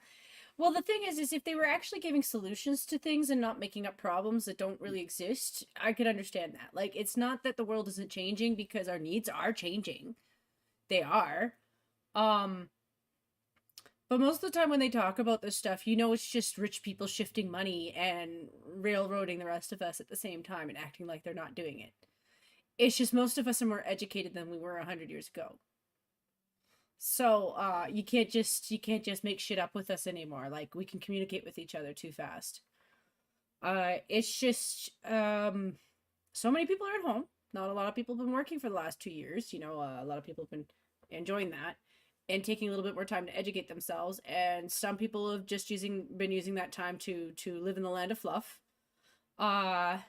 Well, the thing is if they were actually giving solutions to things and not making up problems that don't really exist, I could understand that. Like, it's not that the world isn't changing because our needs are changing. They are. But most of the time when they talk about this stuff, you know, it's just rich people shifting money and railroading the rest of us at the same time and acting like they're not doing it. It's just most of us are more educated than we were 100 years ago. So you can't just make shit up with us anymore. Like, we can communicate with each other too fast. It's just so many people are at home. Not a lot of people have been working for the last 2 years. You know, a lot of people have been enjoying that and taking a little bit more time to educate themselves. And some people have just been using that time to live in the land of fluff. Yeah.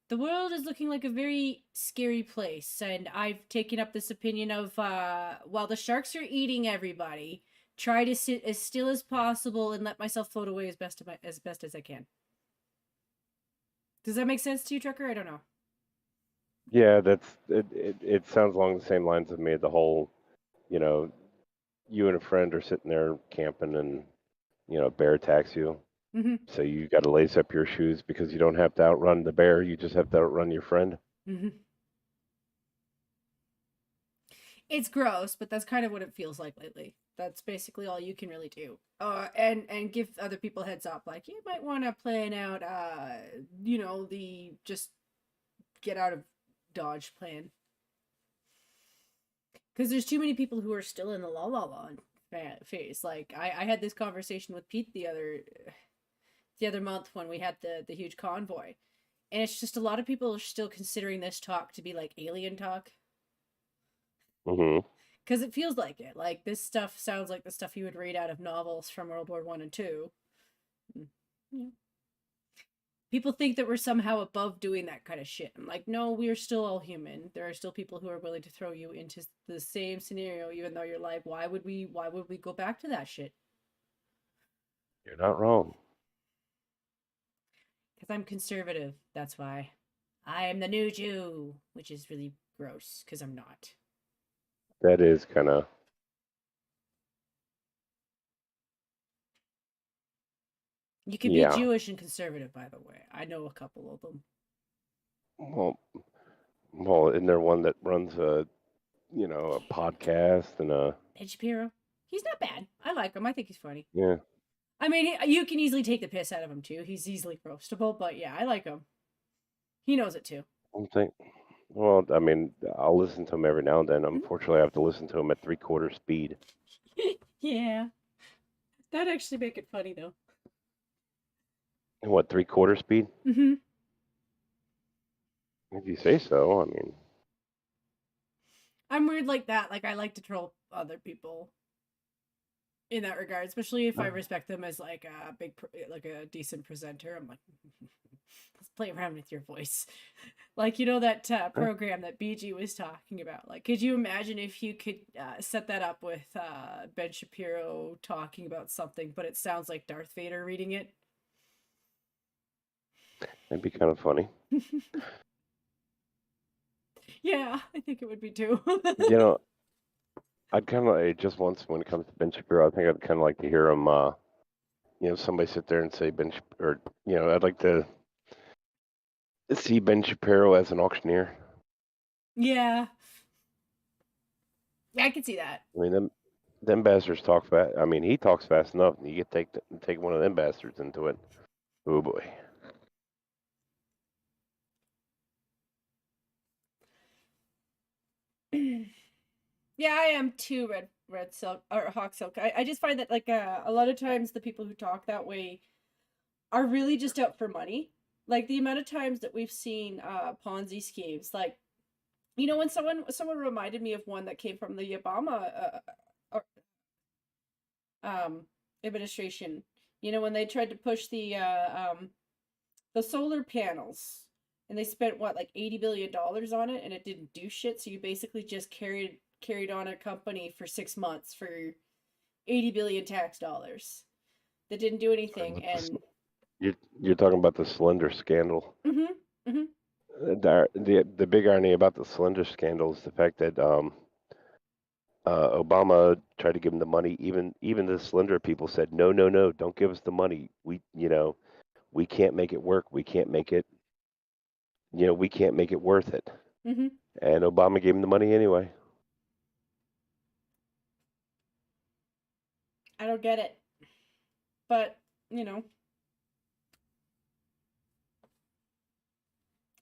The world is looking like a very scary place, and I've taken up this opinion of, while the sharks are eating everybody, try to sit as still as possible and let myself float away as best as I can. Does that make sense to you, Trucker? I don't know. Yeah, it sounds along the same lines of me. The whole, you know, you and a friend are sitting there camping and, you know, a bear attacks you. Mm-hmm. So you got to lace up your shoes because you don't have to outrun the bear. You just have to outrun your friend. Mm-hmm. It's gross, but that's kind of what it feels like lately. That's basically all you can really do. And give other people heads up. Like, you might want to plan out, you know, the just get out of Dodge plan. Because there's too many people who are still in the la la la phase. Like, I had this conversation with Pete the other month when we had the huge convoy, and it's just a lot of people are still considering this talk to be like alien talk. Mm-hmm. Because it feels like it. Like, this stuff sounds like the stuff you would read out of novels from World War I and II. Yeah. People think that we're somehow above doing that kind of shit. I'm like, no, we are still all human. There are still people who are willing to throw you into the same scenario, even though you're like, why would we go back to that shit? You're not wrong. Because I'm conservative, that's why. I am the new Jew, which is really gross, because I'm not. That is kind of... You can be Jewish and conservative, by the way. I know a couple of them. Well, isn't there one that runs a podcast and a... Ed Shapiro? He's not bad. I like him. I think he's funny. Yeah. I mean, you can easily take the piss out of him, too. He's easily roastable, but yeah, I like him. He knows it, too. Well, I mean, I'll listen to him every now and then. Unfortunately, I have to listen to him at 3/4 speed. Yeah. That'd actually make it funny, though. And what, 3/4 speed? Mm-hmm. If you say so, I mean... I'm weird like that. Like, I like to troll other people in that regard, especially if I respect them as like a decent presenter. I'm like, play around with your voice. Like, you know, that program that BG was talking about. Like, could you imagine if you could set that up with Ben Shapiro talking about something, but it sounds like Darth Vader reading it? That'd be kind of funny. Yeah, I think it would be too. You know, I'd kind of just once when it comes to Ben Shapiro, I think I'd kind of like to hear him, somebody sit there and say or I'd like to see Ben Shapiro as an auctioneer. Yeah. Yeah, I can see that. I mean, them bastards talk fast. I mean, he talks fast enough. You get take one of them bastards into it. Oh boy. Yeah, I am too. Red Silk or Hawk Silk. I just find that like a lot of times the people who talk that way are really just out for money. Like the amount of times that we've seen Ponzi schemes, like when someone reminded me of one that came from the Obama administration. When they tried to push the solar panels, and they spent what, like $80 billion on it, and it didn't do shit. So you basically just carried on a company for 6 months for 80 billion tax dollars that didn't do anything. And you're talking about the Slender scandal. The big irony about the Slender scandal is the fact that Obama tried to give him the money. Even the Slender people said, no, don't give us the money. We can't make it work. We can't make it. We can't make it worth it. And Obama gave him the money anyway. I don't get it, but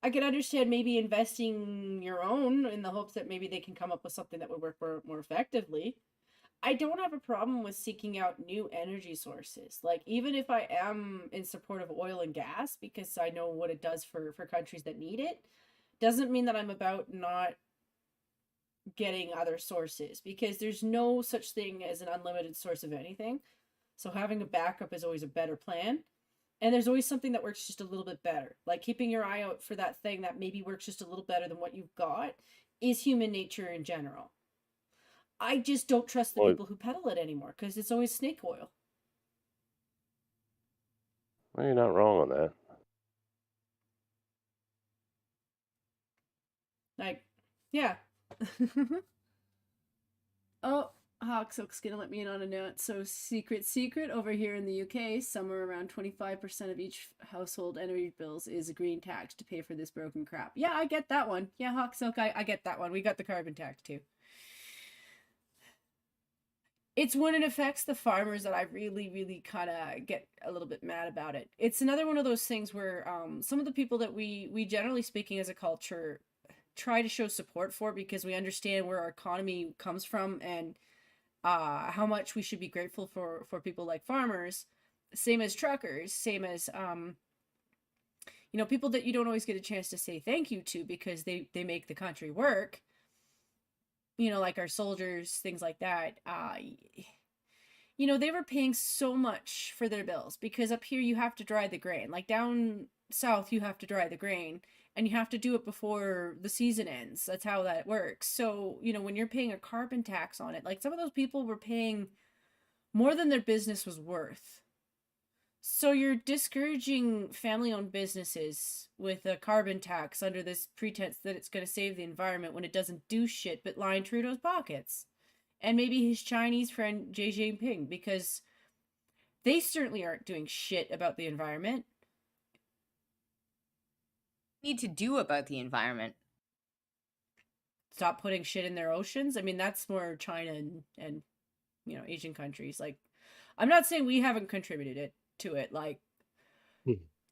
I can understand maybe investing your own in the hopes that maybe they can come up with something that would work more effectively. I don't have a problem with seeking out new energy sources. Like, even if I am in support of oil and gas because I know what it does for countries that need it, doesn't mean that I'm about not getting other sources, because there's no such thing as an unlimited source of anything. So having a backup is always a better plan. And there's always something that works just a little bit better. Like keeping your eye out for that thing that maybe works just a little better than what you've got is human nature in general. I just don't trust the people who peddle it anymore because it's always snake oil. Well, you're not wrong on that. Like, yeah. Oh, Hawk Silk's gonna let me in on a note. So secret over here in the UK, somewhere around 25% of each household energy bills is a green tax to pay for this broken crap. Yeah, I get that one. Yeah, Hawk Silk, I get that one. We got the carbon tax too. It's when it affects the farmers that I really, really kind of get a little bit mad about it. It's another one of those things where some of the people that we generally speaking as a culture try to show support for, because we understand where our economy comes from and how much we should be grateful for people like farmers, same as truckers, same as people that you don't always get a chance to say thank you to because they make the country work. Like our soldiers, things like that. They were paying so much for their bills because up here you have to dry the grain. Like down south, you have to dry the grain and you have to do it before the season ends. That's how that works. So, when you're paying a carbon tax on it, like some of those people were paying more than their business was worth. So you're discouraging family-owned businesses with a carbon tax under this pretense that it's going to save the environment when it doesn't do shit but line Trudeau's pockets. And maybe his Chinese friend Xi Jinping, because they certainly aren't doing shit about the environment. Need to do about the environment? Stop putting shit in their oceans? I mean, that's more China and Asian countries. Like, I'm not saying we haven't contributed to it. Like,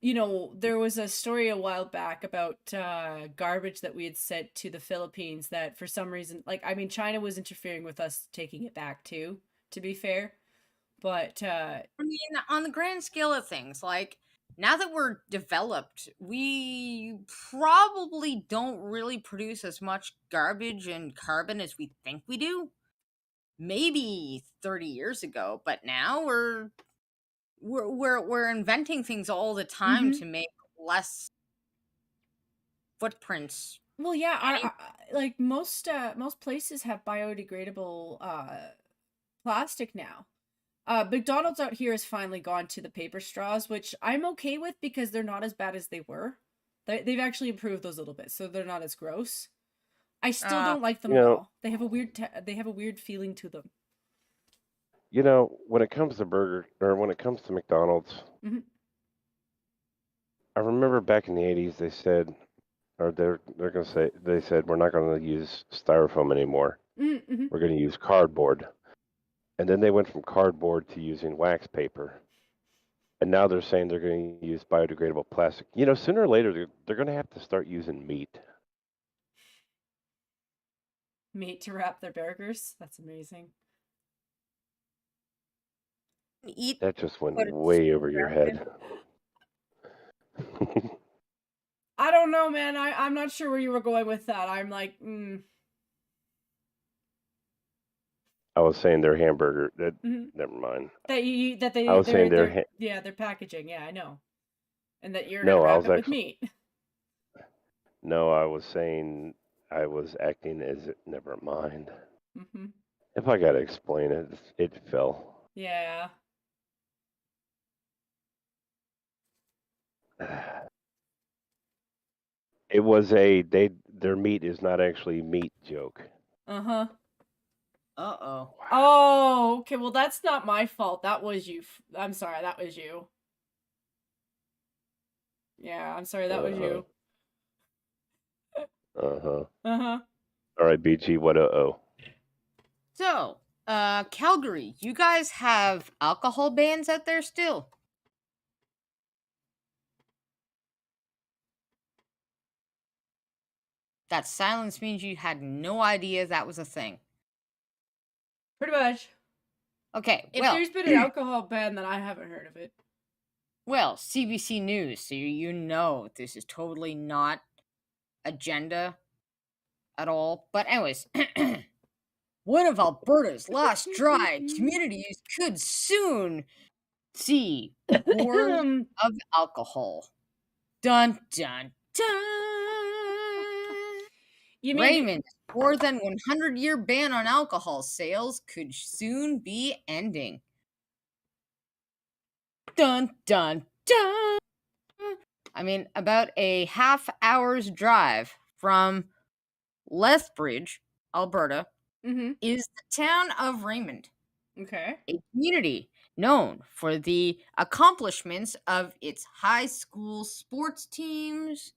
there was a story a while back about garbage that we had sent to the Philippines that for some reason, China was interfering with us taking it back too, to be fair. But on the grand scale of things, like, now that we're developed, we probably don't really produce as much garbage and carbon as we think we do. Maybe 30 years ago, but now we're inventing things all the time to make less footprints. Well, yeah, like most places have biodegradable plastic now. McDonald's out here has finally gone to the paper straws, which I'm okay with because they're not as bad as they were. They've actually improved those a little bit, so they're not as gross. I still don't like them though. They have a weird feeling to them. When it comes to when it comes to McDonald's, mm-hmm. I remember back in the 80s they said, or they said we're not going to use styrofoam anymore. Mm-hmm. We're going to use cardboard. And then they went from cardboard to using wax paper. And now they're saying they're going to use biodegradable plastic. Sooner or later they're going to have to start using meat. Meat to wrap their burgers? That's amazing. That just went way over your head. I don't know, man. I'm not sure where you were going with that. I'm like, I was saying their hamburger. Never mind. I was saying their packaging. Yeah, I know. And that you're gonna wrap it with meat. No, I was saying I was acting as it. Never mind. Mm-hmm. If I gotta explain it, it fell. Yeah. It was their meat is not actually meat joke. Uh-huh. Uh-oh. Oh, okay. Well, that's not my fault. That was you. I'm sorry. That was you. Yeah, I'm sorry. That was you. Uh-huh. Uh-huh. All right, BG, what uh-oh? So, Calgary, you guys have alcohol bans out there still? That silence means you had no idea that was a thing. Pretty much. Okay, if there's been an alcohol ban, then I haven't heard of it. Well, CBC News, so you know this is totally not agenda at all. But anyways, one of Alberta's last dry communities could soon see horrors of alcohol. Dun, dun, dun! Raymond's more than 100-year ban on alcohol sales could soon be ending. Dun, dun, dun! I mean, about a half hour's drive from Lethbridge, Alberta, is the town of Raymond. Okay. A community known for the accomplishments of its high school sports teams,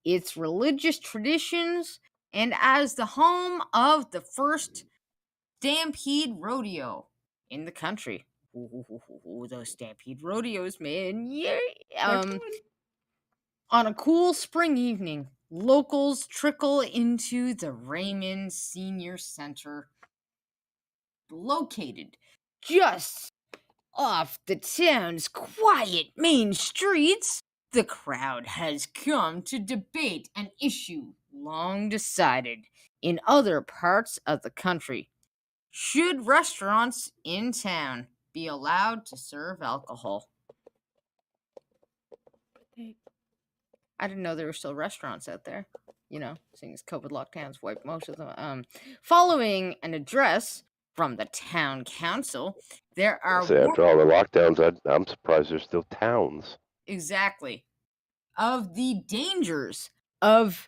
its religious traditions, and as the home of the first Stampede Rodeo in the country. Ooh, those Stampede Rodeos, man. Yeah. On a cool spring evening, locals trickle into the Raymond Senior Center, located just off the town's quiet main streets. The crowd has come to debate an issue long decided in other parts of the country. Should restaurants in town be allowed to serve alcohol? I didn't know there were still restaurants out there, seeing as COVID lockdowns wiped most of them. Following an address from the town council, there are... after all the lockdowns, I'm surprised there's still towns. Exactly. Of the dangers of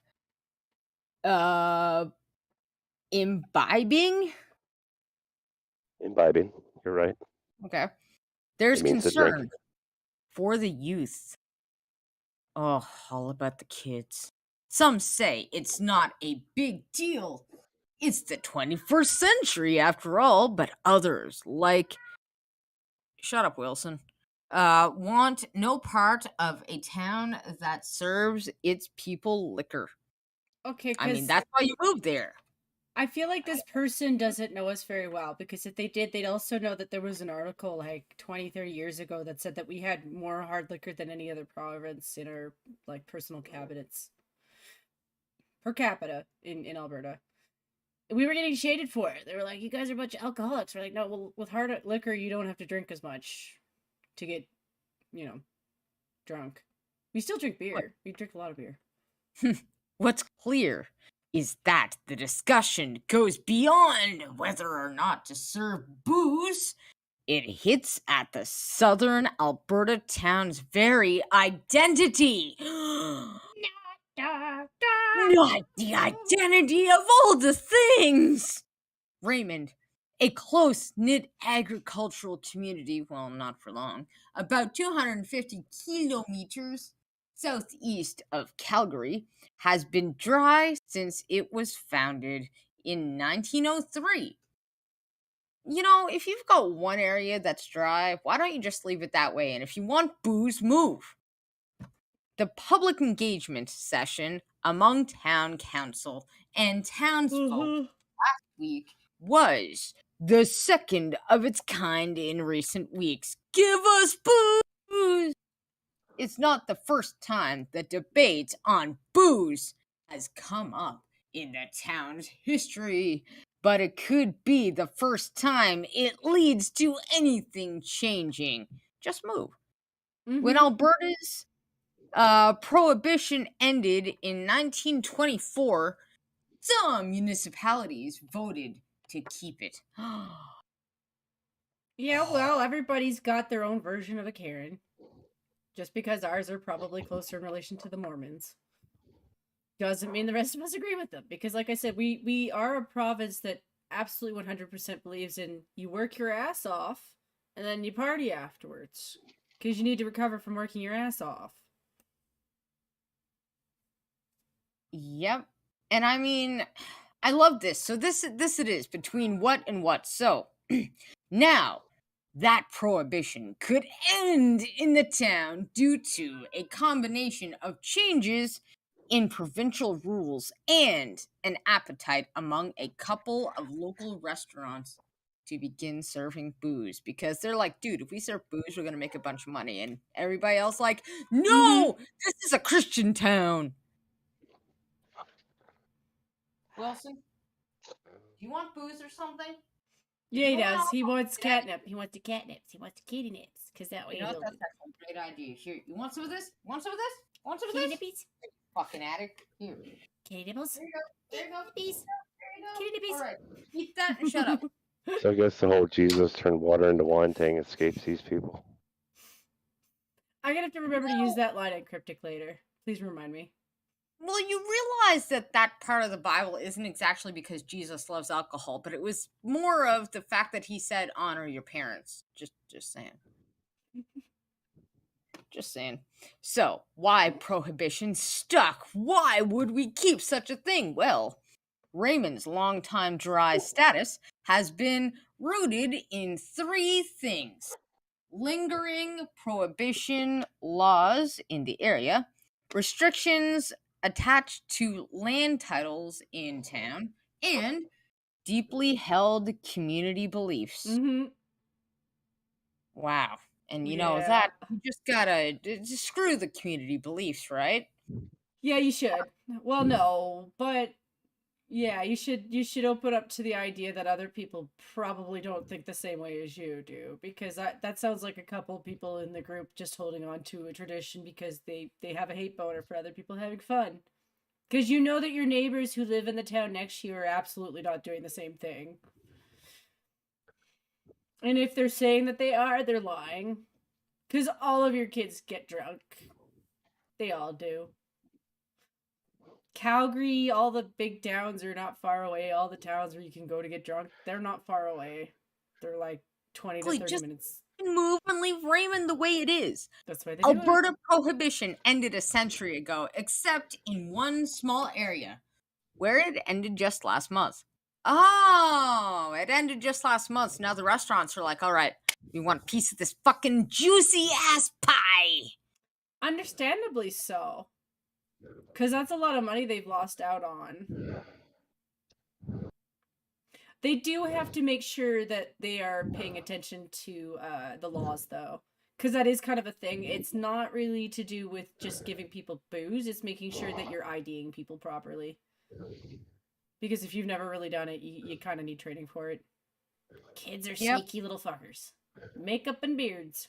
imbibing. Imbibing, you're right. Okay. There's concern for the youth. Oh, all about the kids. Some say it's not a big deal. It's the 21st century after all, but others, like... Shut up, Wilson. Want no part of a town that serves its people liquor. Okay, I mean, that's why you moved there. I feel like this person doesn't know us very well, because if they did, they'd also know that there was an article like 20, 30 years ago that said that we had more hard liquor than any other province in our personal cabinets per capita in Alberta. We were getting shaded for it. They were like, you guys are a bunch of alcoholics. We're like, no, well, with hard liquor, you don't have to drink as much to get, drunk. We still drink beer. We drink a lot of beer. What's clear is that the discussion goes beyond whether or not to serve booze. It hits at the southern Alberta town's very identity. Not the identity of all the things! Raymond, a close-knit agricultural community, well, not for long, about 250 kilometers southeast of Calgary, has been dry since it was founded in 1903. You know, if you've got one area that's dry, why don't you just leave it that way? And if you want booze, move. The public engagement session among town council and townsfolk last week was the second of its kind in recent weeks. Give us booze! It's not the first time the debate on booze has come up in the town's history, but it could be the first time it leads to anything changing. Just move. When Alberta's prohibition ended in 1924, some municipalities voted to keep it. Yeah, well, everybody's got their own version of a Karen. Just because ours are probably closer in relation to the Mormons doesn't mean the rest of us agree with them. Because like I said, we are a province that absolutely 100% believes in you work your ass off and then you party afterwards. Because you need to recover from working your ass off. Yep. And I mean, I love this. So this it is, between what and what. So now that prohibition could end in the town due to a combination of changes in provincial rules and an appetite among a couple of local restaurants to begin serving booze, because they're like, dude, if we serve booze, we're gonna make a bunch of money. And everybody else like, no, this is a Christian town. Wilson, do you want booze or something? Yeah, he does. He wants catnip. He wants the catnips. He wants the kitty nips. Because that way that's a great idea. Here, you want some of this? Want some of this? Want some of kitty this? nippies? Fucking addict. Here. Kitty nibbles? There you go. There you go. Nippies. There you go. Kitty nippies. All right. Eat that and shut up. So I guess the whole Jesus turned water into wine thing escapes these people. I'm going to have to remember to use that line in Cryptic later. Please remind me. Well, you realize that part of the Bible isn't exactly because Jesus loves alcohol, but it was more of the fact that he said, honor your parents. Just saying. Just saying. So, why prohibition stuck? Why would we keep such a thing? Well, Raymond's longtime dry status has been rooted in three things: lingering prohibition laws in the area, restrictions attached to land titles in town, and deeply held community beliefs. Wow. And you know that you just gotta screw the community beliefs, right? Yeah, you should. Well, no, but yeah, you should open up to the idea that other people probably don't think the same way as you do, because that sounds like a couple people in the group just holding on to a tradition because they have a hate boner for other people having fun. Because you know that your neighbors who live in the town next to you are absolutely not doing the same thing. And if they're saying that they are, they're lying. Because all of your kids get drunk. They all do. Calgary, all the big towns are not far away. All the towns where you can go to get drunk, they're not far away. They're like 20 to 30 minutes. Move and leave Raymond the way it is. That's why they Alberta prohibition ended a century ago, except in one small area, where it ended just last month. Oh, it ended just last month. Now the restaurants are like, all right, we want a piece of this fucking juicy ass pie. Understandably so. Because that's a lot of money they've lost out on. They do have to make sure that they are paying attention to the laws, though. Because that is kind of a thing. It's not really to do with just giving people booze. It's making sure that you're IDing people properly. Because if you've never really done it, you kind of need training for it. Kids are sneaky little fuckers. Makeup and beards.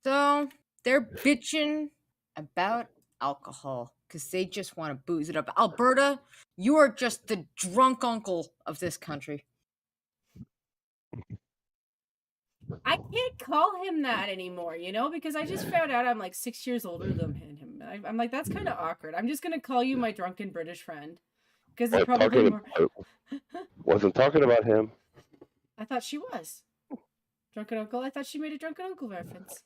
So, they're bitching about alcohol because they just want to booze it up. Alberta, you are just the drunk uncle of this country. I can't call him that anymore, because I just found out I'm like 6 years older than him. I'm like, that's kind of awkward. I'm just gonna call you my drunken British friend because it's probably more. Wasn't talking about him. I thought she was drunken uncle. I thought she made a drunken uncle reference.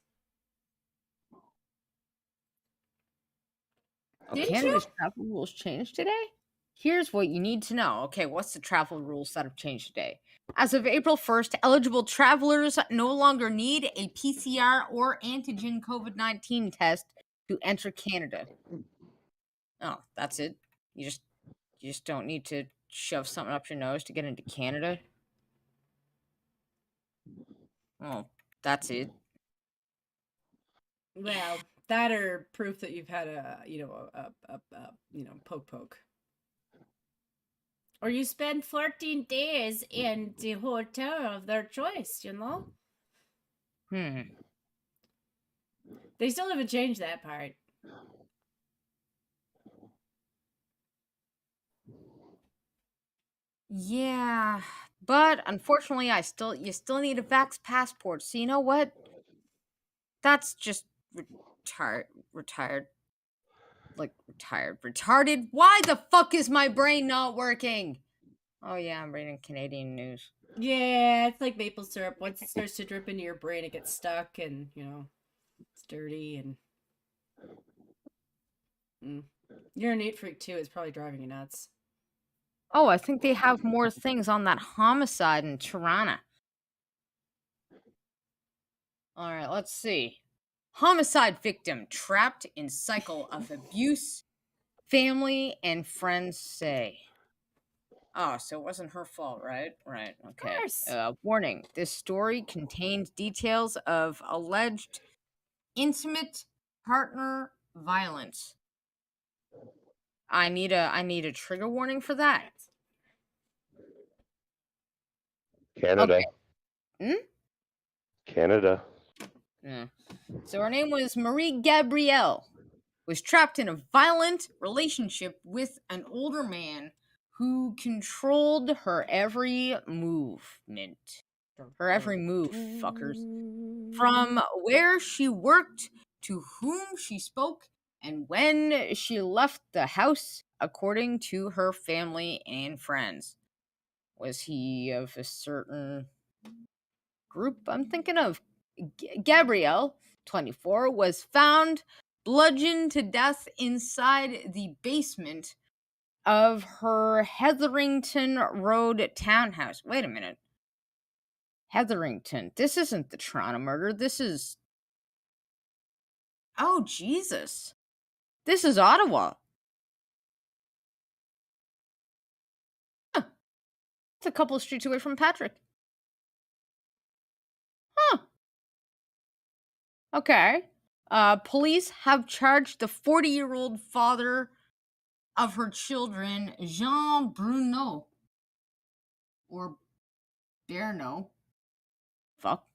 Canada's travel rules changed today? Here's what you need to know. Okay, what's the travel rules that have changed today? As of April 1st, eligible travelers no longer need a PCR or antigen COVID-19 test to enter Canada. Oh, that's it? You just don't need to shove something up your nose to get into Canada? Oh, that's it. Well, that or proof that you've had a poke. Or you spend 14 days in the hotel of their choice, They still haven't changed that part. Yeah, but unfortunately, you still need a vax passport. So you know what? That's just retarded. Why the fuck is my brain not working? Oh yeah, I'm reading Canadian news. Yeah, it's like maple syrup. Once it starts to drip into your brain, it gets stuck, and it's dirty. And you're a neat freak too. It's probably driving you nuts. Oh, I think they have more things on that homicide in Toronto. All right, let's see. Homicide victim trapped in cycle of abuse, family and friends say. Oh, so it wasn't her fault, right? Right, okay. Warning, this story contains details of alleged intimate partner violence. I need a trigger warning for that. Canada. Okay. Canada. Yeah. So her name was Marie Gabrielle. Was trapped in a violent relationship with an older man who controlled her every movement. Her every move, fuckers. From where she worked to whom she spoke and when she left the house, according to her family and friends. Was he of a certain group I'm thinking of? Gabrielle, 24, was found bludgeoned to death inside the basement of her Hetherington Road townhouse. Wait a minute. Hetherington. This isn't the Toronto murder. This is... Oh, Jesus. This is Ottawa. Huh. It's a couple of streets away from Patrick. Huh. Okay. Police have charged the 40-year-old father of her children, Jean Bruno. Or Berno. Fuck.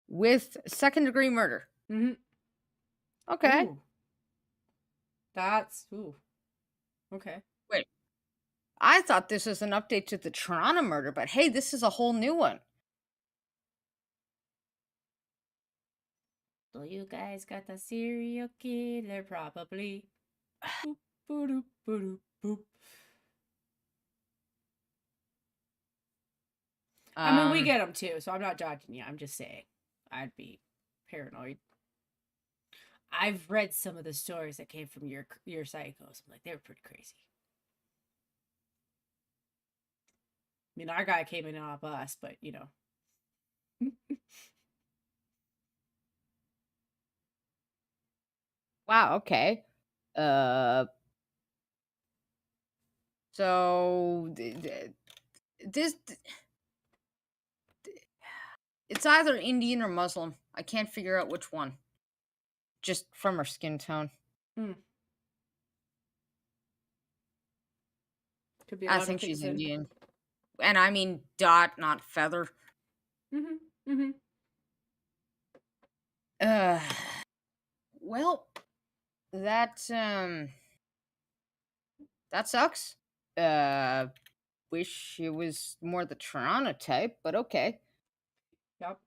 With second-degree murder. Mm-hmm. Okay. Ooh. That's... Ooh. Okay. Wait. I thought this was an update to the Toronto murder, but hey, this is a whole new one. So you guys got the serial killer, probably. Boop, boop, boop, boop. I mean, we get them too, so I'm not judging you. I'm just saying, I'd be paranoid. I've read some of the stories that came from your psychos. I'm like, they were pretty crazy. I mean, our guy came in on a bus, but Wow, okay. So this it's either Indian or Muslim. I can't figure out which one. Just from her skin tone. Could be. I think she's Indian, and I mean dot, not feather. That sucks. Wish it was more the Toronto type, but okay. Yep.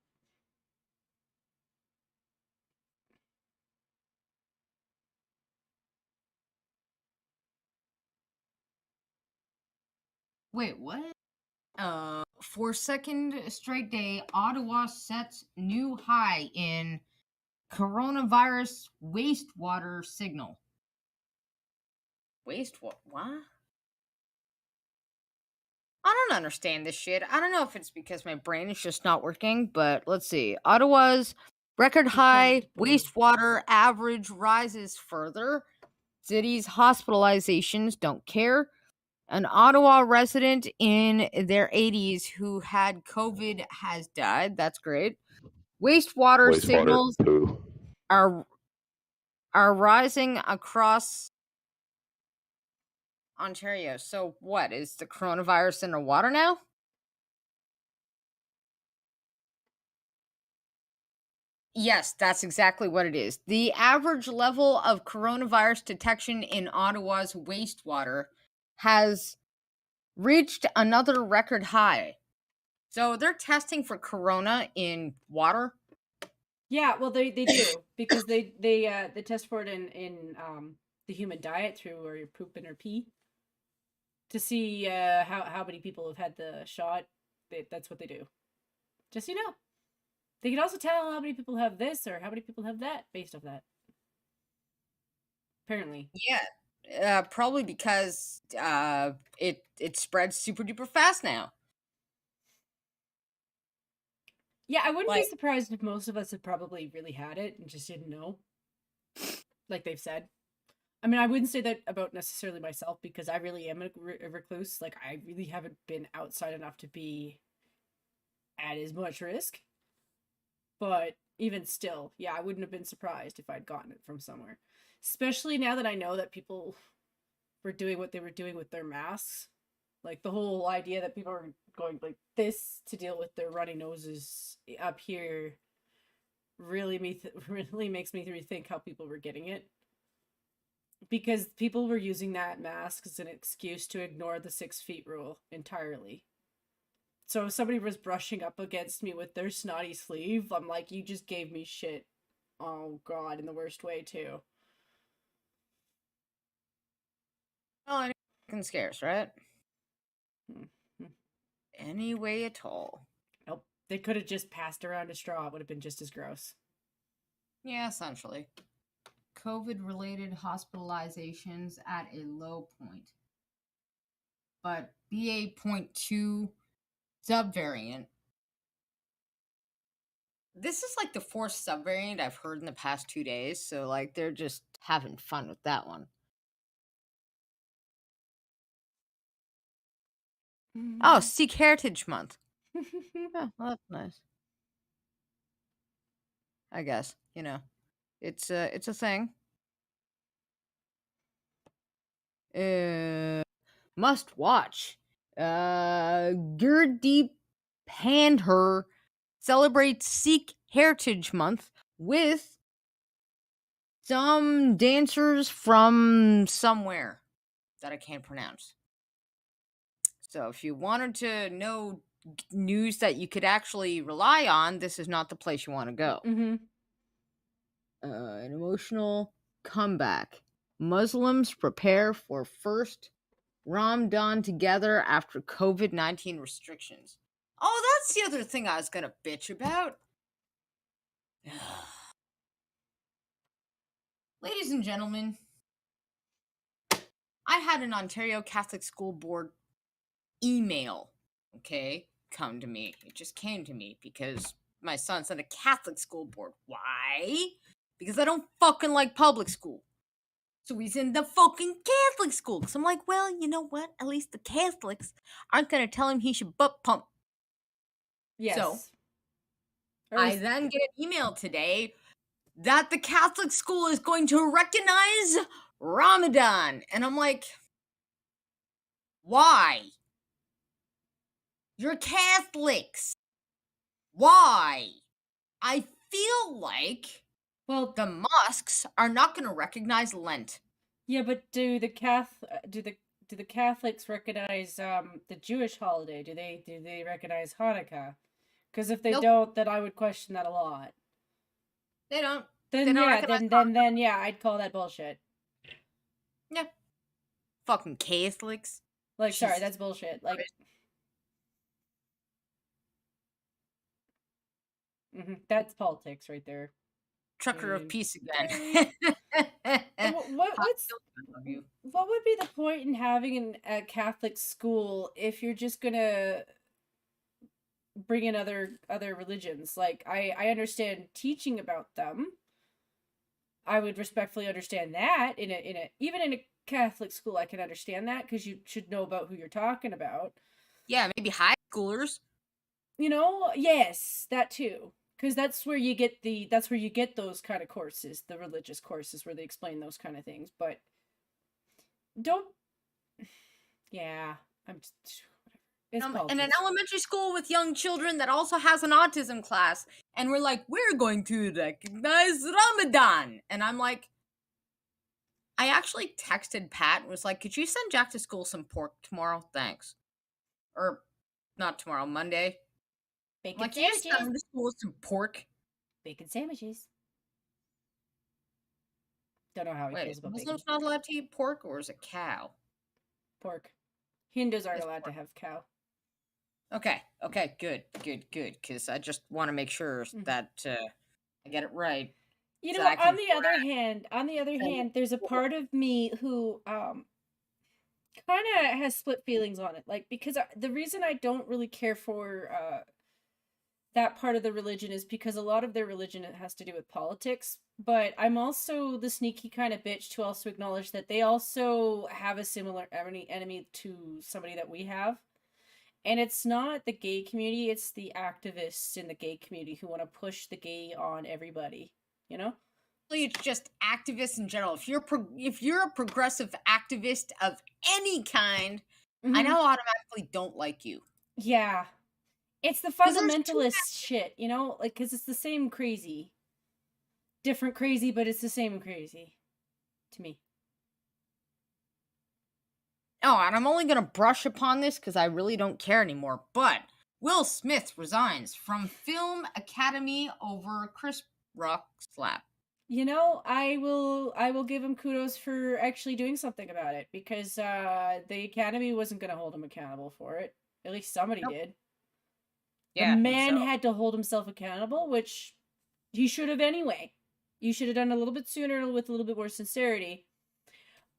Wait, what? For second straight day, Ottawa sets new high in coronavirus wastewater signal. Wastewater? What? I don't understand this shit. I don't know if it's because my brain is just not working, but let's see. Ottawa's record high wastewater average rises further. City's hospitalizations don't care. An Ottawa resident in their 80s who had COVID has died. That's great. Wastewater signals poo. are rising across Ontario. So what, is the coronavirus in the water now? Yes, that's exactly what it is. The average level of coronavirus detection in Ottawa's wastewater has reached another record high. So they're testing for corona in water. Yeah, well, they do because they test for it in the human diet through or your poop and or pee to see how many people have had the shot. That's what they do. Just so you know, they can also tell how many people have this or how many people have that based off that. Apparently, Yeah, probably because it spreads super duper fast now. Yeah, I wouldn't be surprised if most of us had probably really had it and just didn't know. Like they've said. I mean, I wouldn't say that about necessarily myself because I really am a recluse. Like, I really haven't been outside enough to be at as much risk. But even still, yeah, I wouldn't have been surprised if I'd gotten it from somewhere. Especially now that I know that people were doing what they were doing with their masks. Like, the whole idea that people are going like this to deal with their runny noses up here really makes me rethink how people were getting it. Because people were using that mask as an excuse to ignore the 6 feet rule entirely. So if somebody was brushing up against me with their snotty sleeve, I'm like, you just gave me shit. Oh god, in the worst way too. Well, any fucking scarce, right? Any way at all. Nope. They could have just passed around a straw. It would have been just as gross. Yeah, essentially. COVID-related hospitalizations at a low point. But BA.2 subvariant. This is like the fourth subvariant I've heard in the past 2 days, so like they're just having fun with that one. Oh, Sikh Heritage Month. Oh, well, that's nice. I guess, you know. It's a thing. Must watch. Gurdeep Pandher celebrates Sikh Heritage Month with some dancers from somewhere that I can't pronounce. So if you wanted to know news that you could actually rely on, this is not the place you want to go. Mm-hmm. An emotional comeback. Muslims prepare for first Ramadan together after COVID-19 restrictions. Oh, that's the other thing I was gonna bitch about. Ladies and gentlemen, I had an Ontario Catholic School Board email, okay, come to me. It just came to me because my son's at a Catholic school board. Why? Because I don't fucking like public school. So he's in the fucking Catholic school. So I'm like, well, you know what? At least the Catholics aren't going to tell him he should butt pump. Yes. So I then get an email today that the Catholic school is going to recognize Ramadan. And I'm like, why? You're Catholics. Why? I feel like Well, the mosques are not going to recognize Lent. Yeah, but do the Catholics recognize the Jewish holiday? Do they recognize Hanukkah? Because if they Nope. don't, then I would question that a lot. They don't. Then they don't yeah, recognize then yeah, I'd call that bullshit. Yeah. Fucking Catholics. Like, sorry, Jesus that's bullshit. Like, that's politics right there. Trucker of peace again. What would be the point in having a Catholic school if you're just gonna bring in other religions? Like, I understand teaching about them. I would respectfully understand that even in a Catholic school. I can understand that because you should know about who you're talking about. Yeah, maybe high schoolers. Yes, that too. Because that's where you get those kind of courses, the religious courses where they explain those kind of things. But don't. Yeah, I'm just. It's in an elementary school with young children that also has an autism class, and we're like, we're going to recognize Ramadan, and I'm like, I actually texted Pat and was like, could you send Jack to school some pork tomorrow? Thanks. Or not tomorrow, Monday. Bacon like, sandwiches. You send him to school with some pork. Bacon sandwiches. Don't know how he feels about Muslims bacon. not allowed to eat pork, or is it cow? Pork. Hindus aren't allowed to have cow. Okay, good. Because I just want to make sure that I get it right. You know, on the other hand, there's a part of me who kind of has split feelings on it. Like, because the reason I don't really care for that part of the religion is because a lot of their religion has to do with politics. But I'm also the sneaky kind of bitch to also acknowledge that they also have a similar enemy to somebody that we have. And it's not the gay community, it's the activists in the gay community who want to push the gay on everybody, you know? It's just activists in general. If you're a progressive activist of any kind, I now automatically don't like you. Yeah. It's the fundamentalist shit, you know? Like, because it's the same crazy. Different crazy, but it's the same crazy. To me. Oh, and I'm only going to brush upon this because I really don't care anymore. But Will Smith resigns from Film Academy over Chris Rock slap. You know, I will give him kudos for actually doing something about it because the Academy wasn't going to hold him accountable for it. At least somebody did. Yeah, the man had to hold himself accountable, which he should have anyway. You should have done a little bit sooner with a little bit more sincerity.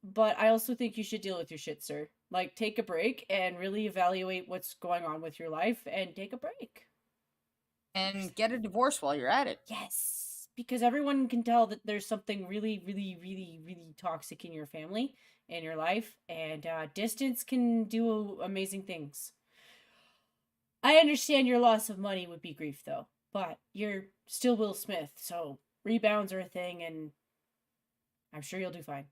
But I also think you should deal with your shit, sir. Like, take a break and really evaluate what's going on with your life and take a break. And get a divorce while you're at it. Yes. Because everyone can tell that there's something really, really, really, really toxic in your family and your life. And distance can do amazing things. I understand your loss of money would be grief, though. But you're still Will Smith, so rebounds are a thing, and I'm sure you'll do fine.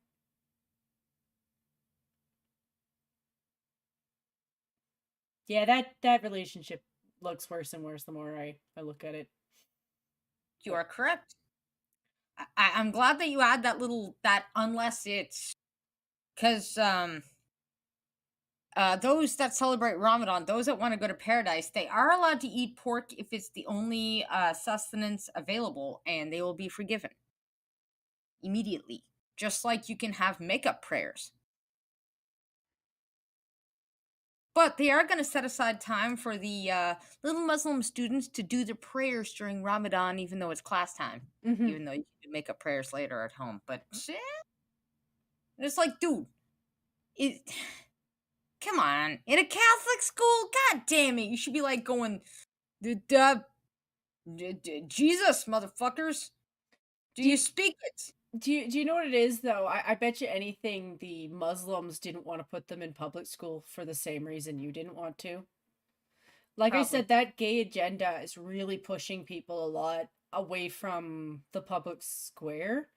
Yeah, that relationship looks worse and worse the more I look at it. You are correct. I'm glad that you add that unless it's because those that celebrate Ramadan, those that want to go to paradise, they are allowed to eat pork if it's the only sustenance available, and they will be forgiven immediately. Just like you can have makeup prayers. But they are going to set aside time for the little Muslim students to do their prayers during Ramadan, even though it's class time. Even though you can make up prayers later at home. But it's like, dude, come on. In a Catholic school? God damn it. You should be like going, Jesus, motherfuckers. Do you speak it? Do you know what it is, though? I bet you anything the Muslims didn't want to put them in public school for the same reason you didn't want to. Like I said, that gay agenda is really pushing people a lot away from the public square.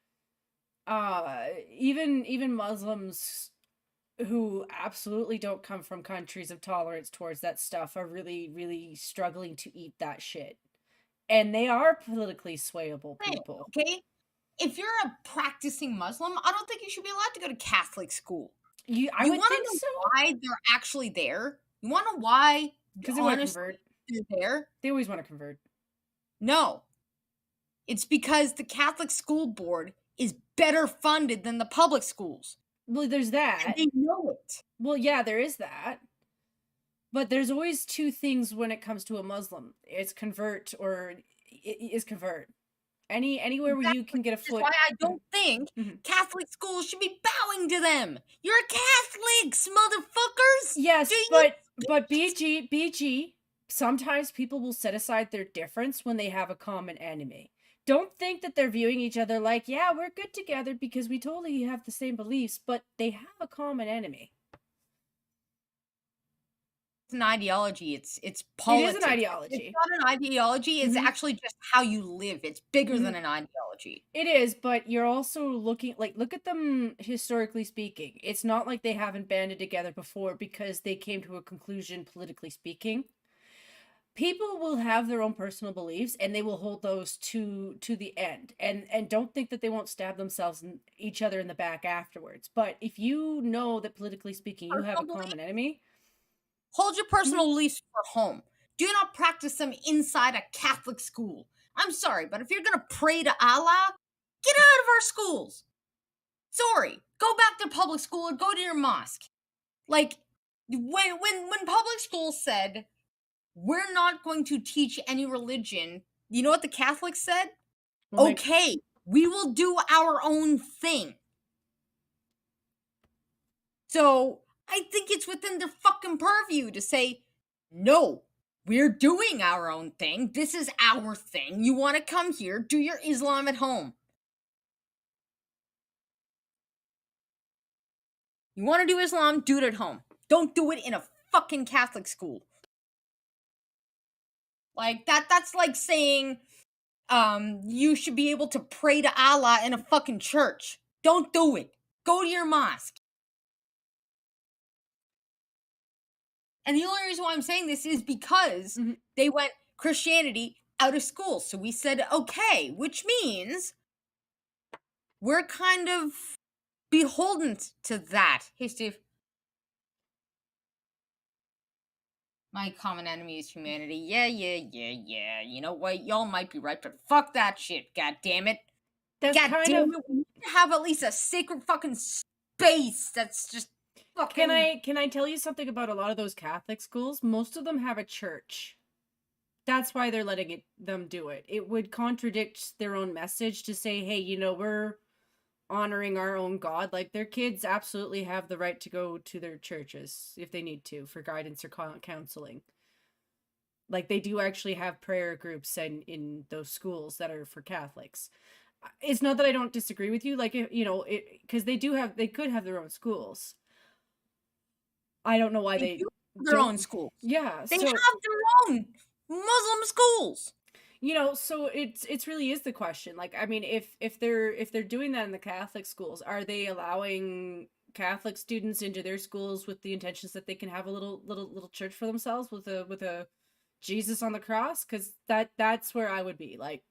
Even Muslims who absolutely don't come from countries of tolerance towards that stuff are really, really struggling to eat that shit. And they are politically swayable people. Okay. if you're a practicing Muslim, I don't think you should be allowed to go to Catholic school. I would think know so. why they're actually there? You want to know why? Because they want to convert. They're there. They always want to convert. No. It's because the Catholic school board is better funded than the public schools. Well, there's that. And they know it. Well, yeah, there is that. But there's always two things when it comes to a Muslim. It's convert or it is convert. Anywhere where you can get a foot. That's why I don't think Catholic schools should be bowing to them. You're Catholics, motherfuckers. Yes, but BG, sometimes people will set aside their difference when they have a common enemy. Don't think that they're viewing each other like, yeah, we're good together because we totally have the same beliefs, but they have a common enemy. It's an ideology. It's politics. It is an ideology. It's not an ideology. It's actually just how you live. It's bigger than an ideology. It is, but you're also looking, like, look at them historically speaking. It's not like they haven't banded together before because they came to a conclusion politically speaking. People will have their own personal beliefs and they will hold those to the end. And don't think that they won't stab themselves and each other in the back afterwards. But if you know that politically speaking you have a common enemy, hold your personal beliefs for home. Do not practice them inside a Catholic school. I'm sorry, but if you're going to pray to Allah, get out of our schools. Sorry, go back to public school or go to your mosque. Like, when public schools said, we're not going to teach any religion, you know what the Catholics said? Well, okay, we will do our own thing. So I think it's within their fucking purview to say, no, we're doing our own thing. This is our thing. You want to come here, do your Islam at home. You want to do Islam, do it at home. Don't do it in a fucking Catholic school. Like, that's like saying, you should be able to pray to Allah in a fucking church. Don't do it. Go to your mosque. And the only reason why I'm saying this is because they went Christianity out of school. So we said, okay, which means we're kind of beholden to that. Hey, Steve. My common enemy is humanity. Yeah. You know what? Y'all might be right, but fuck that shit. God damn it. God damn it. We need to have at least a sacred fucking space that's just fucking... Can I tell you something about a lot of those Catholic schools? Most of them have a church. That's why they're letting them do it. It would contradict their own message to say, hey, you know, we're honoring our own God. Like, their kids absolutely have the right to go to their churches if they need to for guidance or counseling. Like, they do actually have prayer groups in those schools that are for Catholics. It's not that I don't disagree with you, like, you know, because they could have their own schools. I don't know why they do their own schools. Yeah, they have their own Muslim schools. You know, so it's really is the question. Like, I mean, if they're doing that in the Catholic schools, are they allowing Catholic students into their schools with the intentions that they can have a little church for themselves with a Jesus on the cross? Because that's where I would be. Like,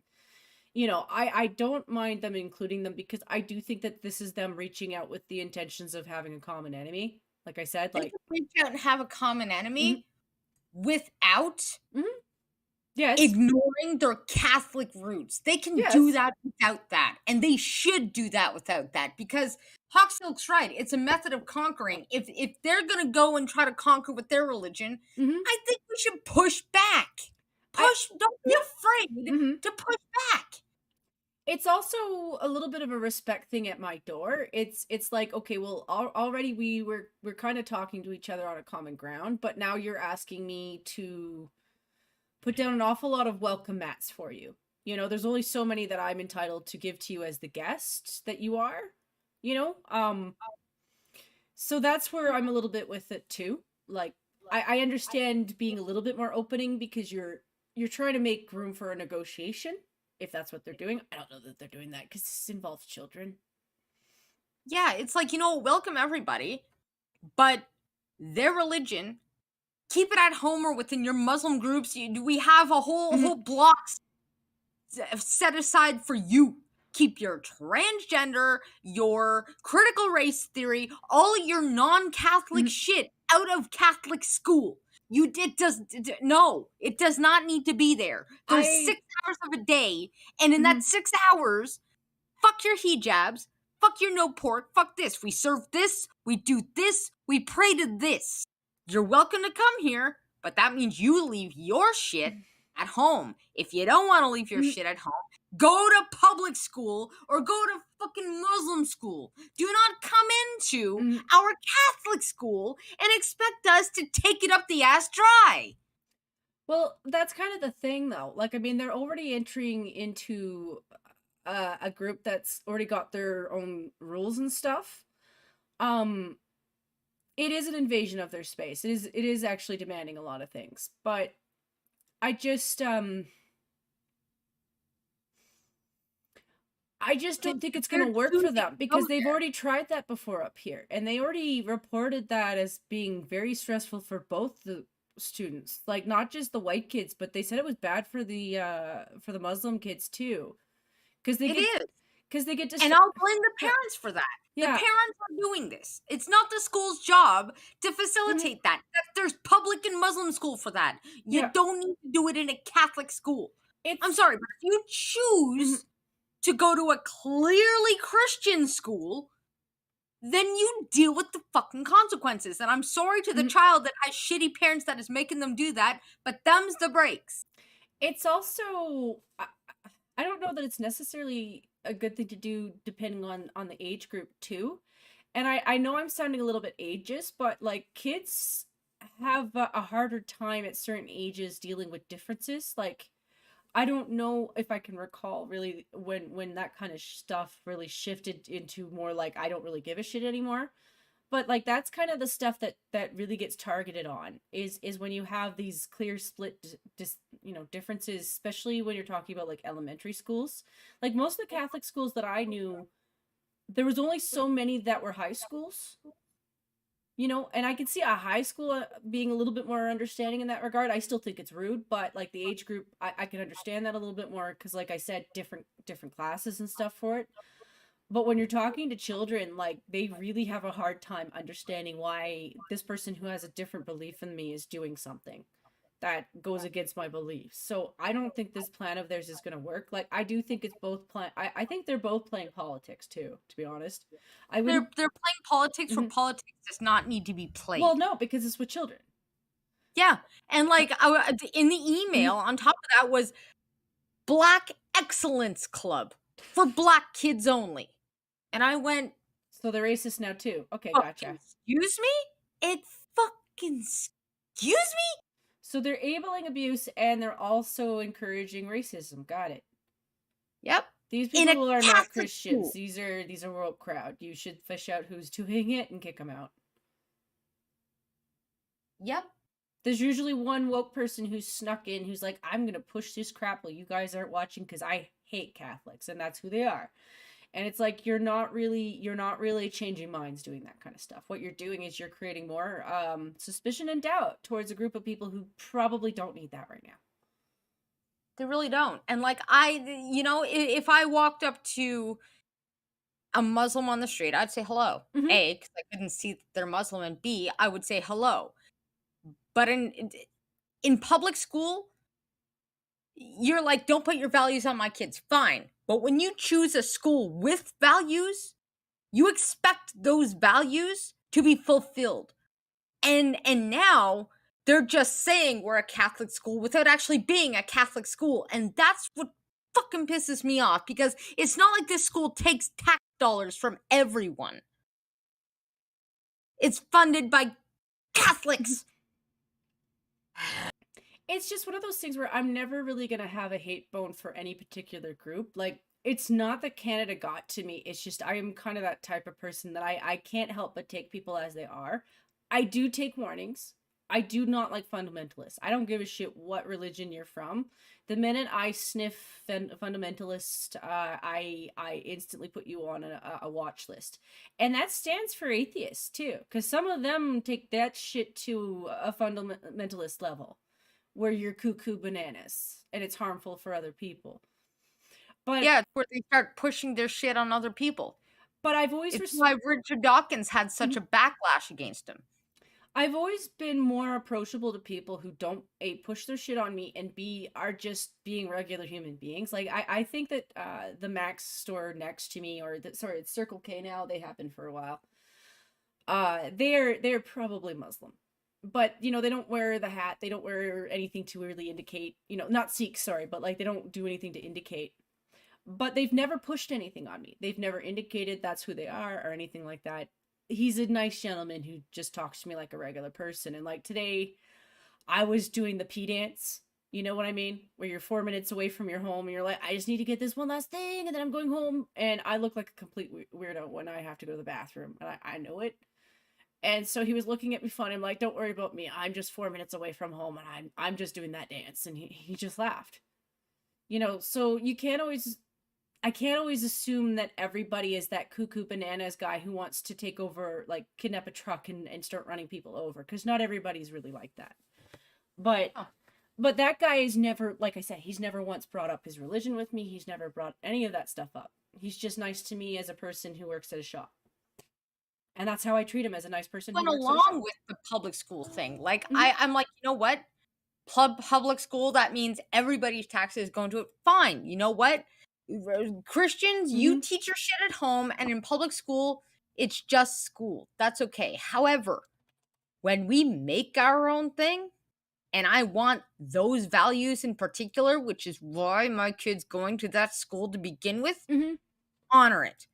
you know, I don't mind them including them because I do think that this is them reaching out with the intentions of having a common enemy. Like I said, like, reach out and have a common enemy without yes, ignoring their Catholic roots. They can do that without that, and they should do that without that, because Hawk Silk's right. It's a method of conquering. If they're gonna go and try to conquer with their religion, I think we should push back. Don't be afraid to push back. It's also a little bit of a respect thing at my door. It's like, okay, well, already we're kind of talking to each other on a common ground, but now you're asking me to put down an awful lot of welcome mats for you. You know, there's only so many that I'm entitled to give to you as the guest that you are, you know? So that's where I'm a little bit with it too. Like, I understand being a little bit more opening because you're trying to make room for a negotiation. If that's what they're doing. I don't know that they're doing that because this involves children. Yeah, it's like, you know, welcome everybody, but their religion, keep it at home or within your Muslim groups. We have a whole block set aside for you. keep your transgender, your critical race theory, all your non-Catholic shit out of Catholic school. It does not need to be there. There's 6 hours of a day, and in that 6 hours, fuck your hijabs, fuck your no pork, fuck this. We serve this, we do this, we pray to this. You're welcome to come here, but that means you leave your shit at home. If you don't want to leave your shit at home, go to public school or go to fucking Muslim school. Do not come into our Catholic school and expect us to take it up the ass dry. Well, that's kind of the thing, though. Like, I mean, they're already entering into a group that's already got their own rules and stuff. It is an invasion of their space. It is actually demanding a lot of things. But I just don't think it's going to work for them, because they've already tried that before up here, and they already reported that as being very stressful for both the students, like not just the white kids, but they said it was bad for the Muslim kids too, because they get and I'll blame the parents for that. Yeah. The parents are doing this. It's not the school's job to facilitate that. There's public and Muslim school for that. You don't need to do it in a Catholic school. I'm sorry, but if you choose to go to a clearly Christian school, then you deal with the fucking consequences. And I'm sorry to the child that has shitty parents that is making them do that, but them's the breaks. It's also, I don't know that it's necessarily a good thing to do depending on the age group too. And I know I'm sounding a little bit ageist, but like kids have a harder time at certain ages dealing with differences. Like, I don't know if I can recall really when that kind of stuff really shifted into more like, I don't really give a shit anymore. But like, that's kind of the stuff that really gets targeted on is when you have these clear split differences, especially when you're talking about like elementary schools. Like most of the Catholic schools that I knew, there was only so many that were high schools, and I could see a high school being a little bit more understanding in that regard. I still think it's rude, but like the age group, I can understand that a little bit more, because like I said, different classes and stuff for it. But when you're talking to children, like, they really have a hard time understanding why this person who has a different belief than me is doing something that goes against my beliefs. So I don't think this plan of theirs is going to work. Like, I do think it's both I think they're both playing politics too, to be honest. They're playing politics for politics does not need to be played. Well, no, because it's with children. Yeah. And like in the email on top of that was Black Excellence Club for Black kids only. And I went, so they're racist now too. Okay, gotcha. Excuse me? Excuse me? So they're enabling abuse and they're also encouraging racism. Got it. Yep. These people are not Christians. These are woke crowd. You should fish out who's doing it and kick them out. Yep. There's usually one woke person who's snuck in who's like, I'm going to push this crap while you guys aren't watching because I hate Catholics, and that's who they are. And it's like, you're not really changing minds doing that kind of stuff. What you're doing is you're creating more suspicion and doubt towards a group of people who probably don't need that right now. They really don't. And like, if I walked up to a Muslim on the street, I'd say hello. A, because I couldn't see that they're Muslim, and B, I would say hello. But in public school, you're like, don't put your values on my kids. Fine. But when you choose a school with values, you expect those values to be fulfilled. And now they're just saying we're a Catholic school without actually being a Catholic school. And that's what fucking pisses me off, because it's not like this school takes tax dollars from everyone. It's funded by Catholics. It's just one of those things where I'm never really going to have a hate bone for any particular group. Like, it's not that Canada got to me. It's just I am kind of that type of person that I can't help but take people as they are. I do take warnings. I do not like fundamentalists. I don't give a shit what religion you're from. The minute I sniff fundamentalist, I instantly put you on a watch list. And that stands for atheists too, because some of them take that shit to a fundamentalist level, where you're cuckoo bananas and it's harmful for other people. But yeah, it's where they start pushing their shit on other people. But I've always it's why Richard Dawkins had such a backlash against him. I've always been more approachable to people who don't A, push their shit on me, and B, are just being regular human beings. Like, I think that the Max store next to me, or it's Circle K now, they happen for a while. They're probably Muslim. But, you know, they don't wear the hat, they don't wear anything to really indicate, you know, not Sikhs, sorry, but like they don't do anything to indicate. But they've never pushed anything on me. They've never indicated that's who they are or anything like that. He's a nice gentleman who just talks to me like a regular person. And like today, I was doing the pee dance. You know what I mean? Where you're 4 minutes away from your home and you're like, I just need to get this one last thing and then I'm going home. And I look like a complete weirdo when I have to go to the bathroom. And I know it. And so he was looking at me funny. I'm like, don't worry about me. I'm just 4 minutes away from home and I'm just doing that dance. And he just laughed. You know, so I can't always assume that everybody is that cuckoo bananas guy who wants to take over, like kidnap a truck and start running people over. Because not everybody's really like that. But that guy is never, like I said, he's never once brought up his religion with me. He's never brought any of that stuff up. He's just nice to me as a person who works at a shop. And that's how I treat him, as a nice person. Went along with the public school thing. Like, I'm like, you know what? Public school, that means everybody's taxes going to it. Fine. You know what? Christians, you teach your shit at home, and in public school, it's just school. That's okay. However, when we make our own thing, and I want those values in particular, which is why my kid's going to that school to begin with, honor it.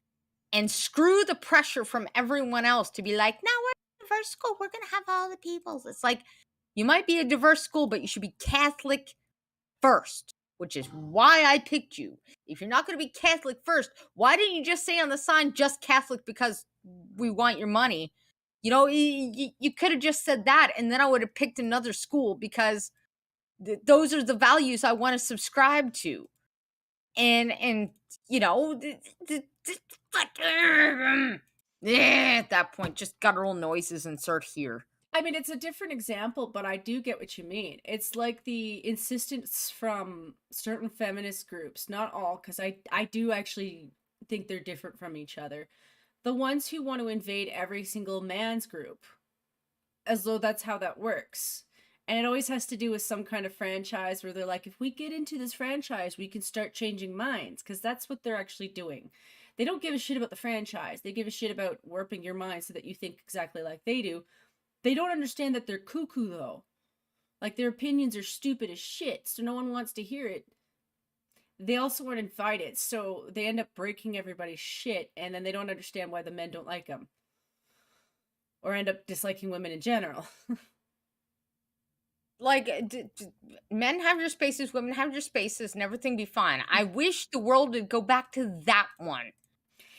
And screw the pressure from everyone else to be like, no, we're a diverse school. We're going to have all the peoples. It's like, you might be a diverse school, but you should be Catholic first, which is why I picked you. If you're not going to be Catholic first, why didn't you just say on the sign, just Catholic because we want your money? You know, you could have just said that, and then I would have picked another school because those are the values I want to subscribe to. And you know, at that point, just guttural noises insert here. I mean, it's a different example, but I do get what you mean. It's like the insistence from certain feminist groups, not all, because I do actually think they're different from each other. The ones who want to invade every single man's group, as though that's how that works. And it always has to do with some kind of franchise where they're like, if we get into this franchise, we can start changing minds, because that's what they're actually doing. They don't give a shit about the franchise. They give a shit about warping your mind so that you think exactly like they do. They don't understand that they're cuckoo, though. Like, their opinions are stupid as shit, so no one wants to hear it. They also aren't invited, so they end up breaking everybody's shit, and then they don't understand why the men don't like them. Or end up disliking women in general. Like, men have your spaces, women have your spaces, and everything be fine. I wish the world would go back to that one.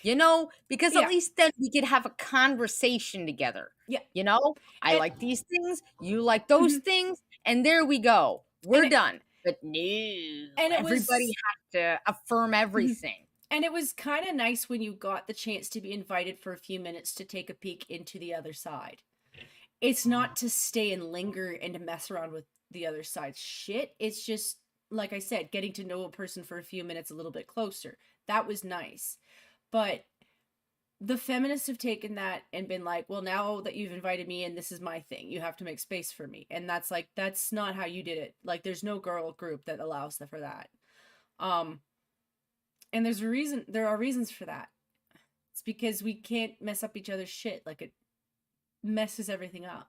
You know, because at least then we could have a conversation together. Yeah. You know, I like these things, you like those things, and there we go. We're done. But no, and everybody has to affirm everything. And it was kind of nice when you got the chance to be invited for a few minutes to take a peek into the other side. It's not to stay and linger and to mess around with the other side's shit. It's just, like I said, getting to know a person for a few minutes a little bit closer. That was nice. But the feminists have taken that and been like, well, now that you've invited me in, this is my thing. You have to make space for me. And that's like, that's not how you did it. Like, there's no girl group that allows for that. And there's a reason, there are reasons for that. It's because we can't mess up each other's shit. Like, it messes everything up.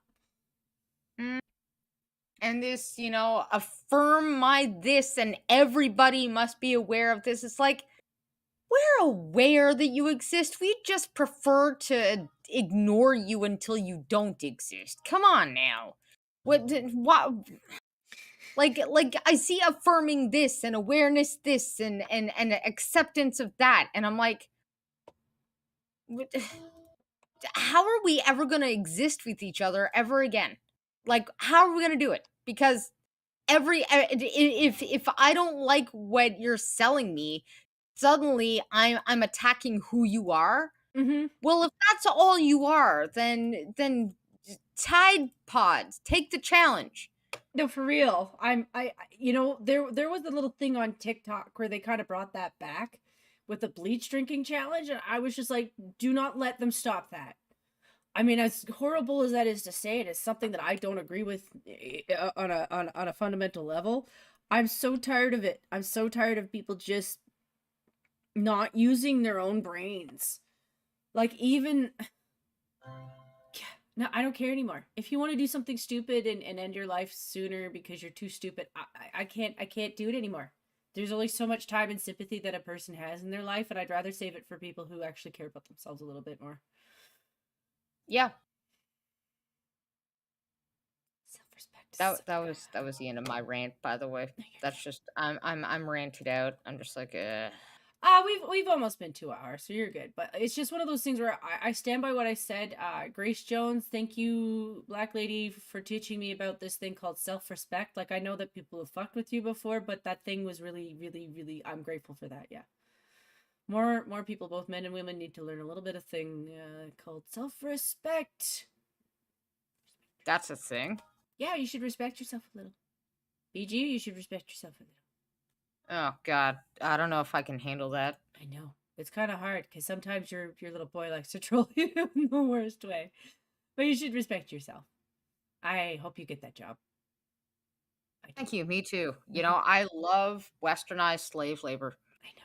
And this, you know, affirm my this and everybody must be aware of this. It's like, we're aware that you exist. We just prefer to ignore you until you don't exist. Come on now. What? Like I see affirming this and awareness this and acceptance of that. And I'm like, how are we ever going to exist with each other ever again? Like, how are we going to do it? Because if I don't like what you're selling me, suddenly I'm attacking who you are. Well, if that's all you are, then Tide Pods, take the challenge. No, for real. There was a little thing on TikTok where they kind of brought that back with the bleach drinking challenge, and I was just like, do not let them stop that. I mean, as horrible as that is to say, it is something that I don't agree with on a fundamental level. I'm so tired of it. I'm so tired of people just not using their own brains. Like, even no, I don't care anymore. If you want to do something stupid and end your life sooner because you're too stupid, I can't do it anymore. There's only so much time and sympathy that a person has in their life, and I'd rather save it for people who actually care about themselves a little bit more. Yeah. Self-respect. That was the end of my rant, by the way. That's just I'm ranted out. I'm just like we've almost been 2 hours, so you're good. But it's just one of those things where I stand by what I said. Grace Jones, thank you, Black Lady, for teaching me about this thing called self-respect. Like, I know that people have fucked with you before, but that thing was really, really, really, I'm grateful for that. Yeah. More people, both men and women, need to learn a little bit of thing called self-respect. That's a thing. Yeah, you should respect yourself a little. BG, you should respect yourself a little. Oh God, I don't know if I can handle that. I know. It's kind of hard because sometimes your little boy likes to troll you in the worst way. But you should respect yourself. I hope you get that job. Thank you. Me too. You know, I love westernized slave labor. I know.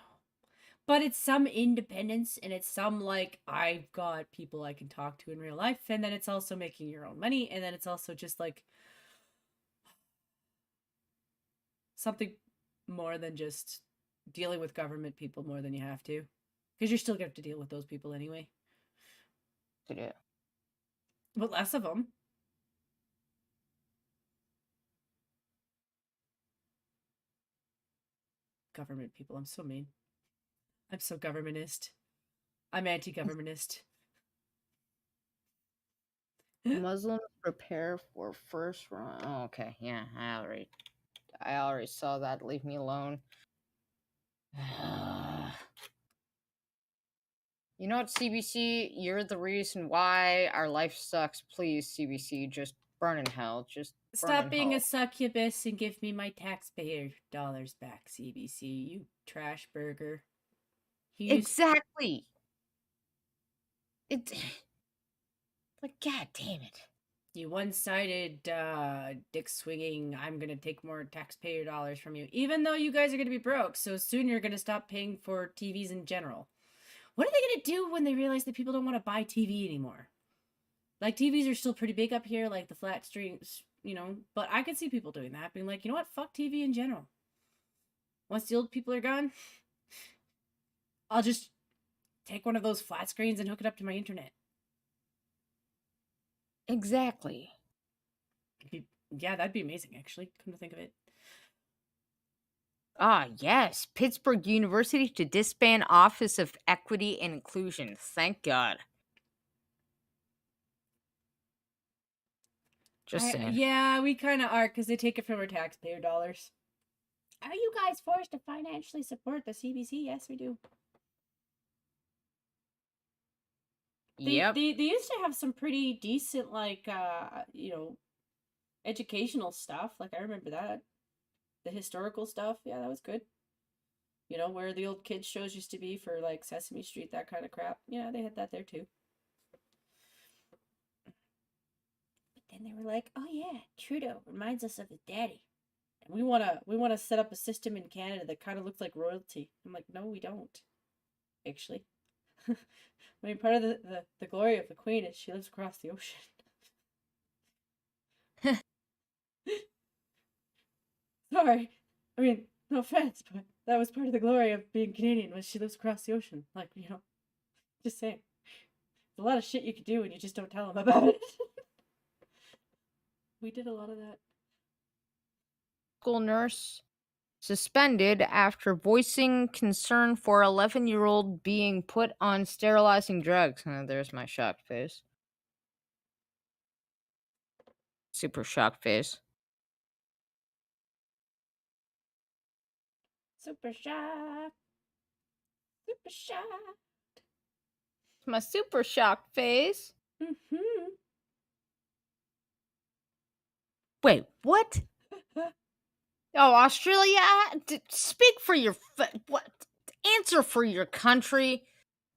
But it's some independence, and it's some, like, I've got people I can talk to in real life, and then it's also making your own money, and then it's also just like something more than just dealing with government people more than you have to. Because you're still going to have to deal with those people anyway. Yeah. But less of them. Government people. I'm so mean. I'm so governmentist. I'm anti-governmentist. Muslims prepare for first round. Oh, okay, yeah, I already saw that. Leave me alone. You know what, CBC? You're the reason why our life sucks. Please, CBC, just burn in hell. Just stop being a succubus and give me my taxpayer dollars back, CBC. You trash burger. Exactly. Like, god damn it. You one-sided dick swinging, I'm gonna take more taxpayer dollars from you, even though you guys are gonna be broke, so soon you're gonna stop paying for TVs in general. What are they gonna do when they realize that people don't want to buy TV anymore? Like, TVs are still pretty big up here, like the flat screens, you know, but I could see people doing that, being like, you know what, fuck TV in general. Once the old people are gone, I'll just take one of those flat screens and hook it up to my internet. Exactly. Yeah, that'd be amazing, actually, come to think of it. Ah, yes. Pittsburgh University to disband Office of Equity and Inclusion. Thank God. Just saying. Yeah, we kind of are, because they take it from our taxpayer dollars. Are you guys forced to financially support the CBC? Yes, we do. Yep. They used to have some pretty decent, like, educational stuff. Like, I remember that. The historical stuff, yeah, that was good. You know, where the old kids shows used to be for, like, Sesame Street, that kind of crap. Yeah, they had that there, too. But then they were like, oh, yeah, Trudeau reminds us of his daddy. And we want to set up a system in Canada that kind of looks like royalty. I'm like, no, we don't. Actually. I mean, part of the glory of the Queen is she lives across the ocean. Sorry. I mean, no offense, but that was part of the glory of being Canadian, was she lives across the ocean. Like, you know, just saying. There's a lot of shit you could do and you just don't tell them about it. We did a lot of that. School nurse suspended after voicing concern for 11-year-old being put on sterilizing drugs. There's my shocked face. Super shocked face. Super shocked. Super shocked. My super shocked face. Mm-hmm. Wait, what? Oh, Australia, speak for your what? Answer for your country,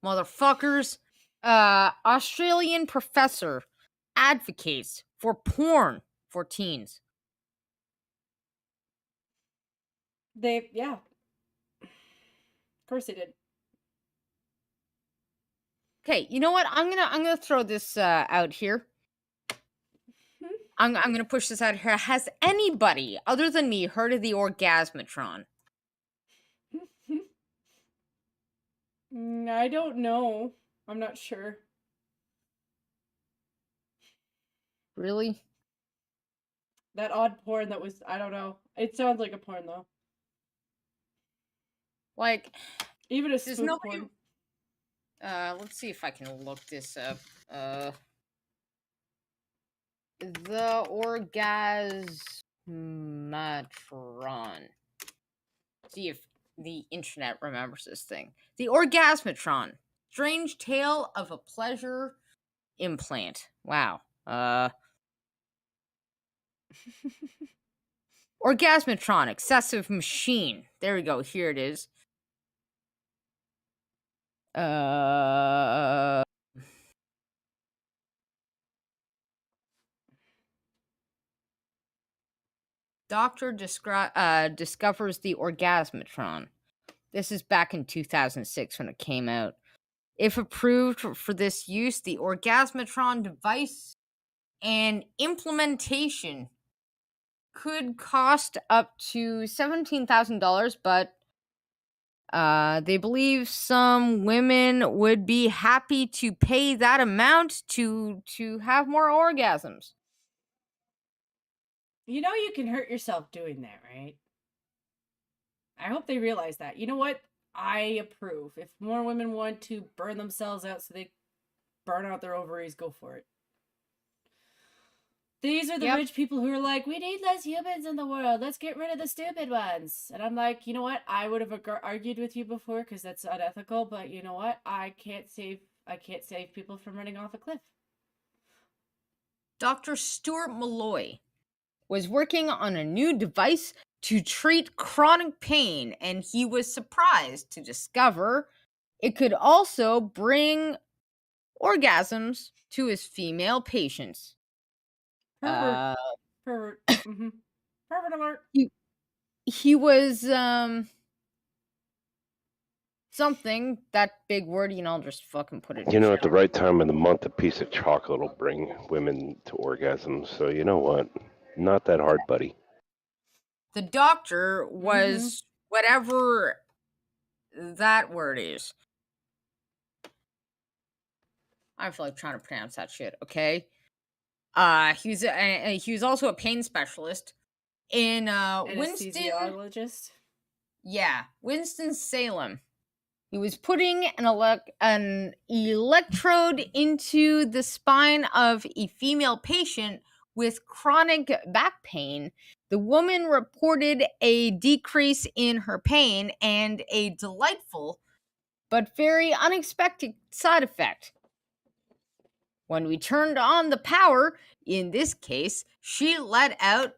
motherfuckers. Australian professor advocates for porn for teens. Yeah. Of course they did. Okay, you know what? I'm gonna throw this out here. I'm gonna push this out here. Has anybody other than me heard of the Orgasmatron? I don't know. I'm not sure. Really? That odd porn that was, I don't know. It sounds like a porn though. Like, even a spoof porn. Let's see if I can look this up. The Orgasmatron. See if the internet remembers this thing. The Orgasmatron. Strange tale of a pleasure implant. Wow. Orgasmatron, excessive machine. There we go. Here it is. Doctor discovers the Orgasmatron. This is back in 2006 when it came out. If approved for this use, the Orgasmatron device and implementation could cost up to $17,000, but they believe some women would be happy to pay that amount to have more orgasms. You know you can hurt yourself doing that, right? I hope they realize that. You know what? I approve. If more women want to burn themselves out so they burn out their ovaries, go for it. These are the rich people who are like, we need less humans in the world. Let's get rid of the stupid ones. And I'm like, you know what? I would have argued with you before because that's unethical. But you know what? I can't save people from running off a cliff. Dr. Stuart Malloy was working on a new device to treat chronic pain, and he was surprised to discover it could also bring orgasms to his female patients. Pervert. Mm-hmm. Pervert alert. He was something, that big word, I'll just fucking put it. At the right time of the month, a piece of chocolate will bring women to orgasms. So you know what? Not that hard, buddy. The doctor was whatever that word is. I feel like trying to pronounce that shit. Okay. He was also a pain specialist in anesthesiologist. Winston-Salem. He was putting an electrode into the spine of a female patient with chronic back pain. The woman reported a decrease in her pain and a delightful but very unexpected side effect. When we turned on the power, in this case, she let out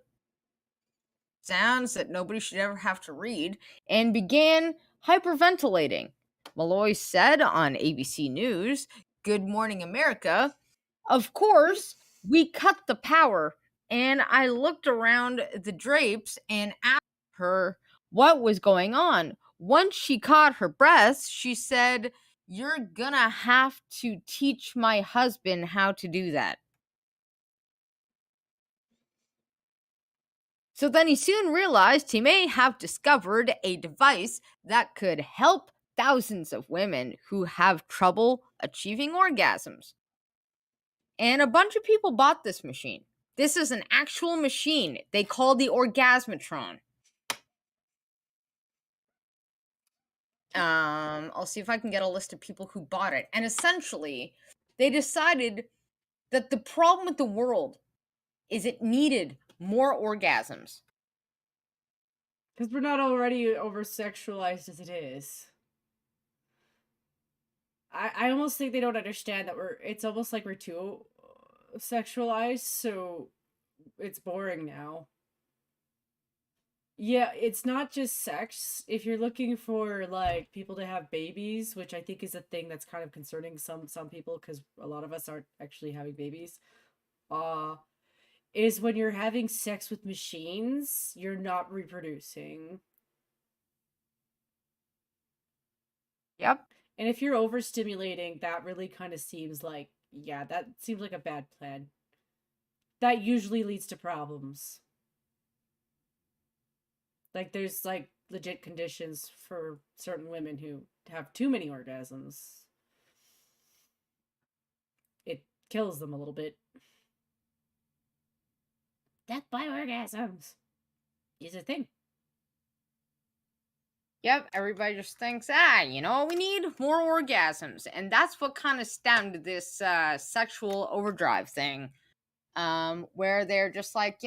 sounds that nobody should ever have to read and began hyperventilating. Malloy said on ABC News, Good Morning America, of course, we cut the power, and I looked around the drapes and asked her what was going on. Once she caught her breath, she said, You're gonna have to teach my husband how to do that. So then he soon realized he may have discovered a device that could help thousands of women who have trouble achieving orgasms. And a bunch of people bought this machine. This is an actual machine they call the Orgasmatron. I'll see if I can get a list of people who bought it. And essentially, they decided that the problem with the world is it needed more orgasms. Because we're not already over-sexualized as it is. I almost think they don't understand that it's almost like we're too sexualized, so it's boring now. Yeah, it's not just sex. If you're looking for like people to have babies, which I think is a thing that's kind of concerning some people because a lot of us aren't actually having babies, uh is when you're having sex with machines, you're not reproducing. Yep. And if you're overstimulating, that really kind of seems like, yeah, that seems like a bad plan. That usually leads to problems. Like there's like legit conditions for certain women who have too many orgasms. It kills them a little bit. Death by orgasms is a thing. Yep, everybody just thinks, we need more orgasms. And that's what kind of stemmed this sexual overdrive thing. Where they're just like,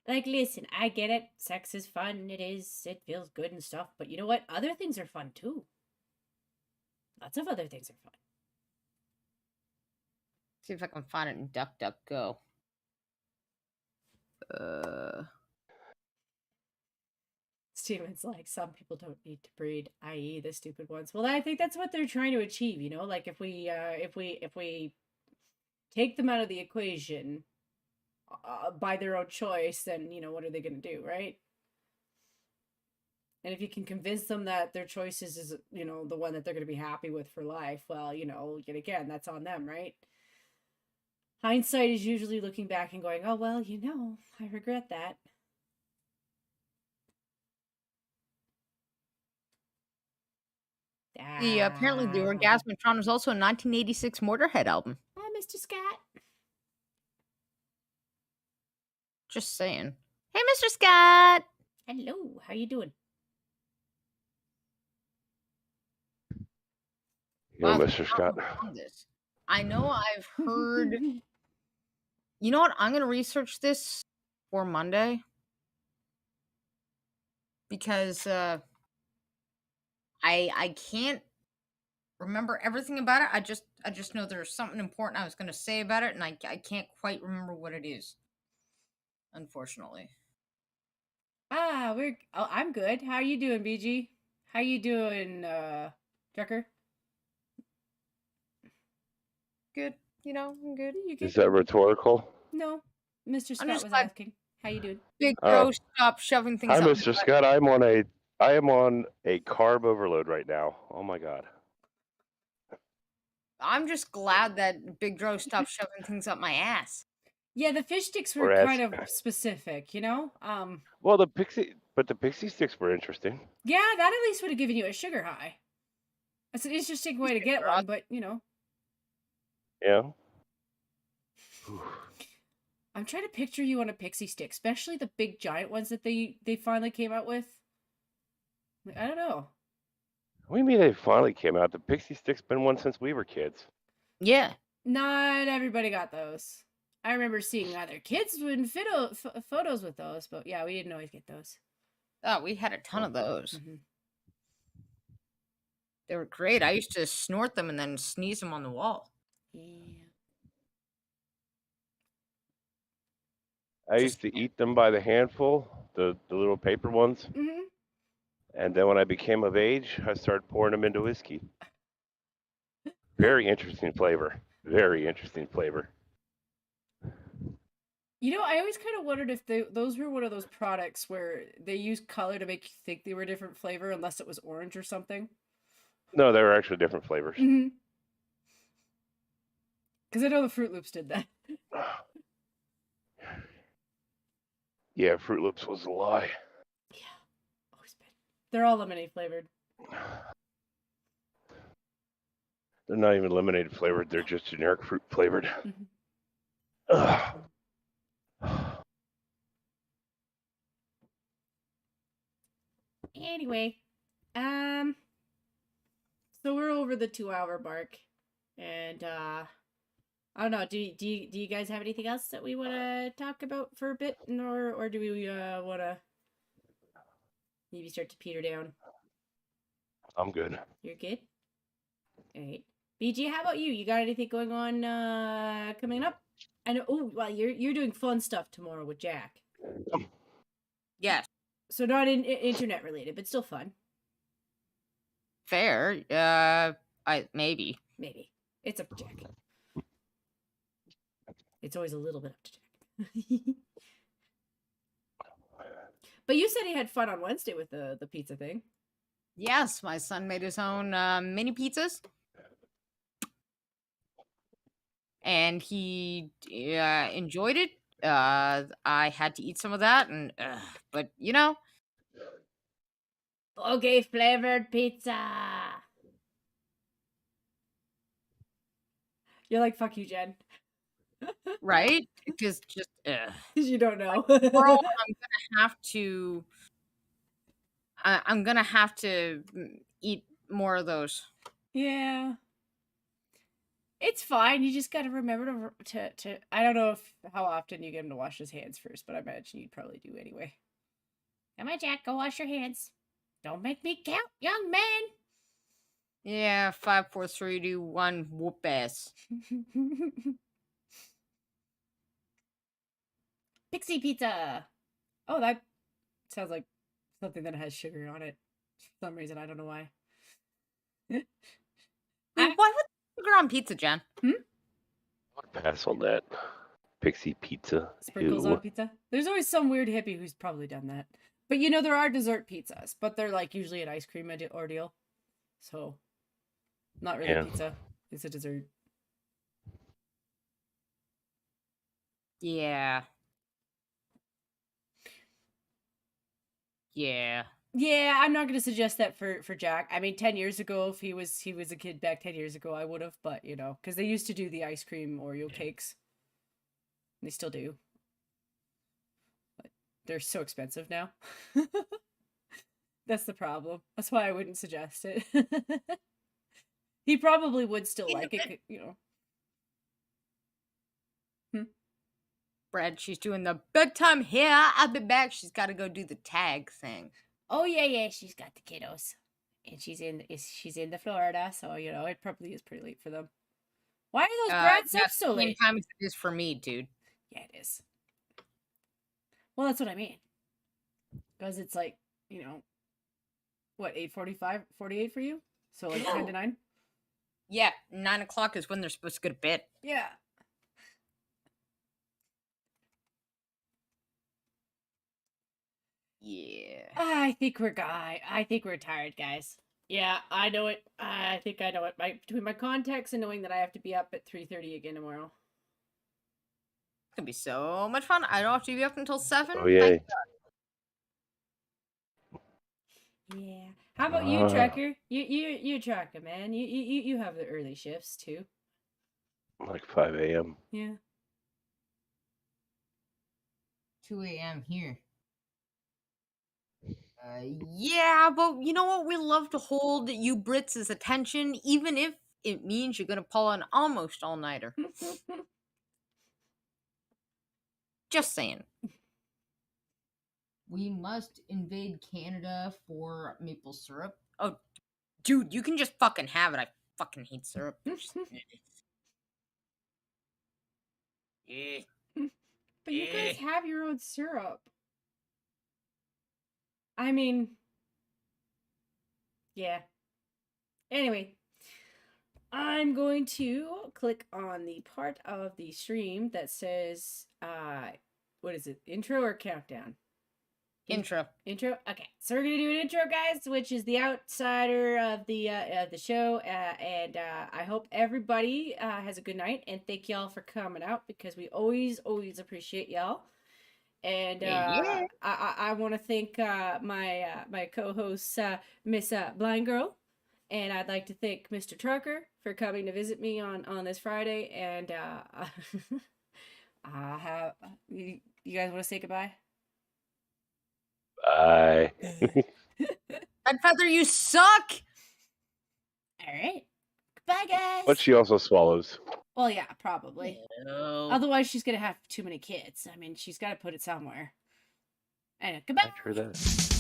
Like, listen, I get it. Sex is fun. It feels good and stuff. But you know what? Other things are fun too. Lots of other things are fun. See if I can find it in DuckDuckGo. Steven's like, some people don't need to breed, i.e., the stupid ones. Well, I think that's what they're trying to achieve. Like if we take them out of the equation by their own choice, then what are they going to do, right? And if you can convince them that their choice is the one that they're going to be happy with for life, well, yet again, that's on them, right? Hindsight is usually looking back and going, oh, well, I regret that. Apparently the Orgasmatron was also a 1986 Motorhead album. Hi, Mr. Scott. Just saying. Hey, Mr. Scott. Hello. How you doing? Wow, Mr. Scott. I know I've heard. You know what? I'm going to research this for Monday. Because I can't remember everything about it. I just know there's something important I was going to say about it, and I can't quite remember what it is. Unfortunately. I'm good. How you doing, BG? How you doing, Drucker? Good. I'm good. You good? Is that rhetorical? No. Mr. Scott was asking. How you doing? Big Bro, stop shoving things Hi, up. Mr. Scott. I am on a carb overload right now. Oh my god. I'm just glad that Big Bro stopped shoving things up my ass. Yeah, the fish sticks were kind of specific, Well, the pixie sticks were interesting. Yeah, that at least would have given you a sugar high. That's an interesting way to get one, but Yeah. I'm trying to picture you on a pixie stick, especially the big giant ones that they finally came out with. I don't know. What do you mean they finally came out? The pixie stick's been one since we were kids. Yeah. Not everybody got those. I remember seeing other kids in photos with those, but yeah, we didn't always get those. Oh, we had a ton of those. Mm-hmm. They were great. I used to snort them and then sneeze them on the wall. Yeah. I used to eat them by the handful, the little paper ones. Mm-hmm. And then when I became of age, I started pouring them into whiskey. Very interesting flavor. Very interesting flavor. I always kind of wondered if those were one of those products where they used color to make you think they were a different flavor, unless it was orange or something. No, they were actually different flavors. Mm-hmm. Because I know the Fruit Loops did that. Yeah, Fruit Loops was a lie. Yeah, always been. They're all lemonade flavored. They're not even lemonade flavored. They're just generic fruit flavored. Mm-hmm. Anyway, so we're over the 2-hour mark, and I don't know. Do you guys have anything else that we want to talk about for a bit, or do we want to maybe start to peter down? I'm good. You're good. All right, BG. How about you? You got anything going on coming up? I know. Oh, well, you're doing fun stuff tomorrow with Jack. Yes. So not internet related, but still fun. Fair. Maybe. Maybe. It's up to Jack. It's always a little bit up to Jack. But you said he had fun on Wednesday with the pizza thing. Yes, my son made his own mini pizzas. And he enjoyed it. I had to eat some of that, but you know. Okay, flavored pizza. You're like, fuck you, Jen. Right? Because just because you don't know. Tomorrow I'm gonna have to eat more of those. Yeah. It's fine. You just gotta remember to I don't know how often you get him to wash his hands first, but I imagine you'd probably do anyway. Come on, Jack, go wash your hands. Don't make me count, young man. Yeah, 5, 4, 3, 2, 1, whoop ass. Pixie pizza. Oh, that sounds like something that has sugar on it. For some reason, I don't know why. Wait, why would sugar on pizza, Jen? Pass on that. Pixie pizza. Sprinkles on pizza? There's always some weird hippie who's probably done that. But you know, there are dessert pizzas, but they're like usually an ice cream ordeal. So, not really pizza. It's a dessert. Yeah. Yeah. Yeah, I'm not going to suggest that for Jack. I mean, 10 years ago, if he was a kid back 10 years ago, I would have. But, you know, because they used to do the ice cream Oreo cakes. They still do. But they're so expensive now. That's the problem. That's why I wouldn't suggest it. He probably would still like it, you know. Brad, she's doing the bedtime here. I'll be back. She's got to go do the tag thing. Oh yeah, she's got the kiddos, and she's in the Florida, so you know it probably is pretty late for them. Why are those brats up so late? Same time as it is for me, dude. Yeah, it is. Well, that's what I mean. Because it's like, you know, what, 8:45, 48 for you? So like 10 to 9? Yeah, 9 o'clock is when they're supposed to go to bed. Yeah. Yeah. I think we're tired, guys. Yeah, I know it. I think I know it. Between my contacts and knowing that I have to be up at 3:30 again tomorrow. It's gonna be so much fun. I don't have to be up until 7. Oh yeah. Yeah. How about you, Tracker? You Tracker, man. You have the early shifts too. Like 5 a.m. Yeah. 2 a.m. here. Yeah, but you know what? We love to hold you Brits' attention, even if it means you're gonna pull an almost all-nighter. Just saying. We must invade Canada for maple syrup. Oh, dude, you can just fucking have it. I fucking hate syrup. But you guys have your own syrup. I mean, yeah. Anyway, I'm going to click on the part of the stream that says, what is it, intro or countdown? Intro. Intro? Okay, so we're going to do an intro, guys, which is the outsider of the show, and I hope everybody has a good night, and thank y'all for coming out, because we always appreciate y'all. And I want to thank my co-host, Miss Blind Girl, and I'd like to thank Mr. Trucker for coming to visit me on this Friday. And you guys want to say goodbye? Bye. Red Feather, you suck. All right. Goodbye, guys. But she also swallows. Well, yeah, probably. No. Otherwise, she's going to have too many kids. I mean, she's got to put it somewhere. Anyway, goodbye. I heard that.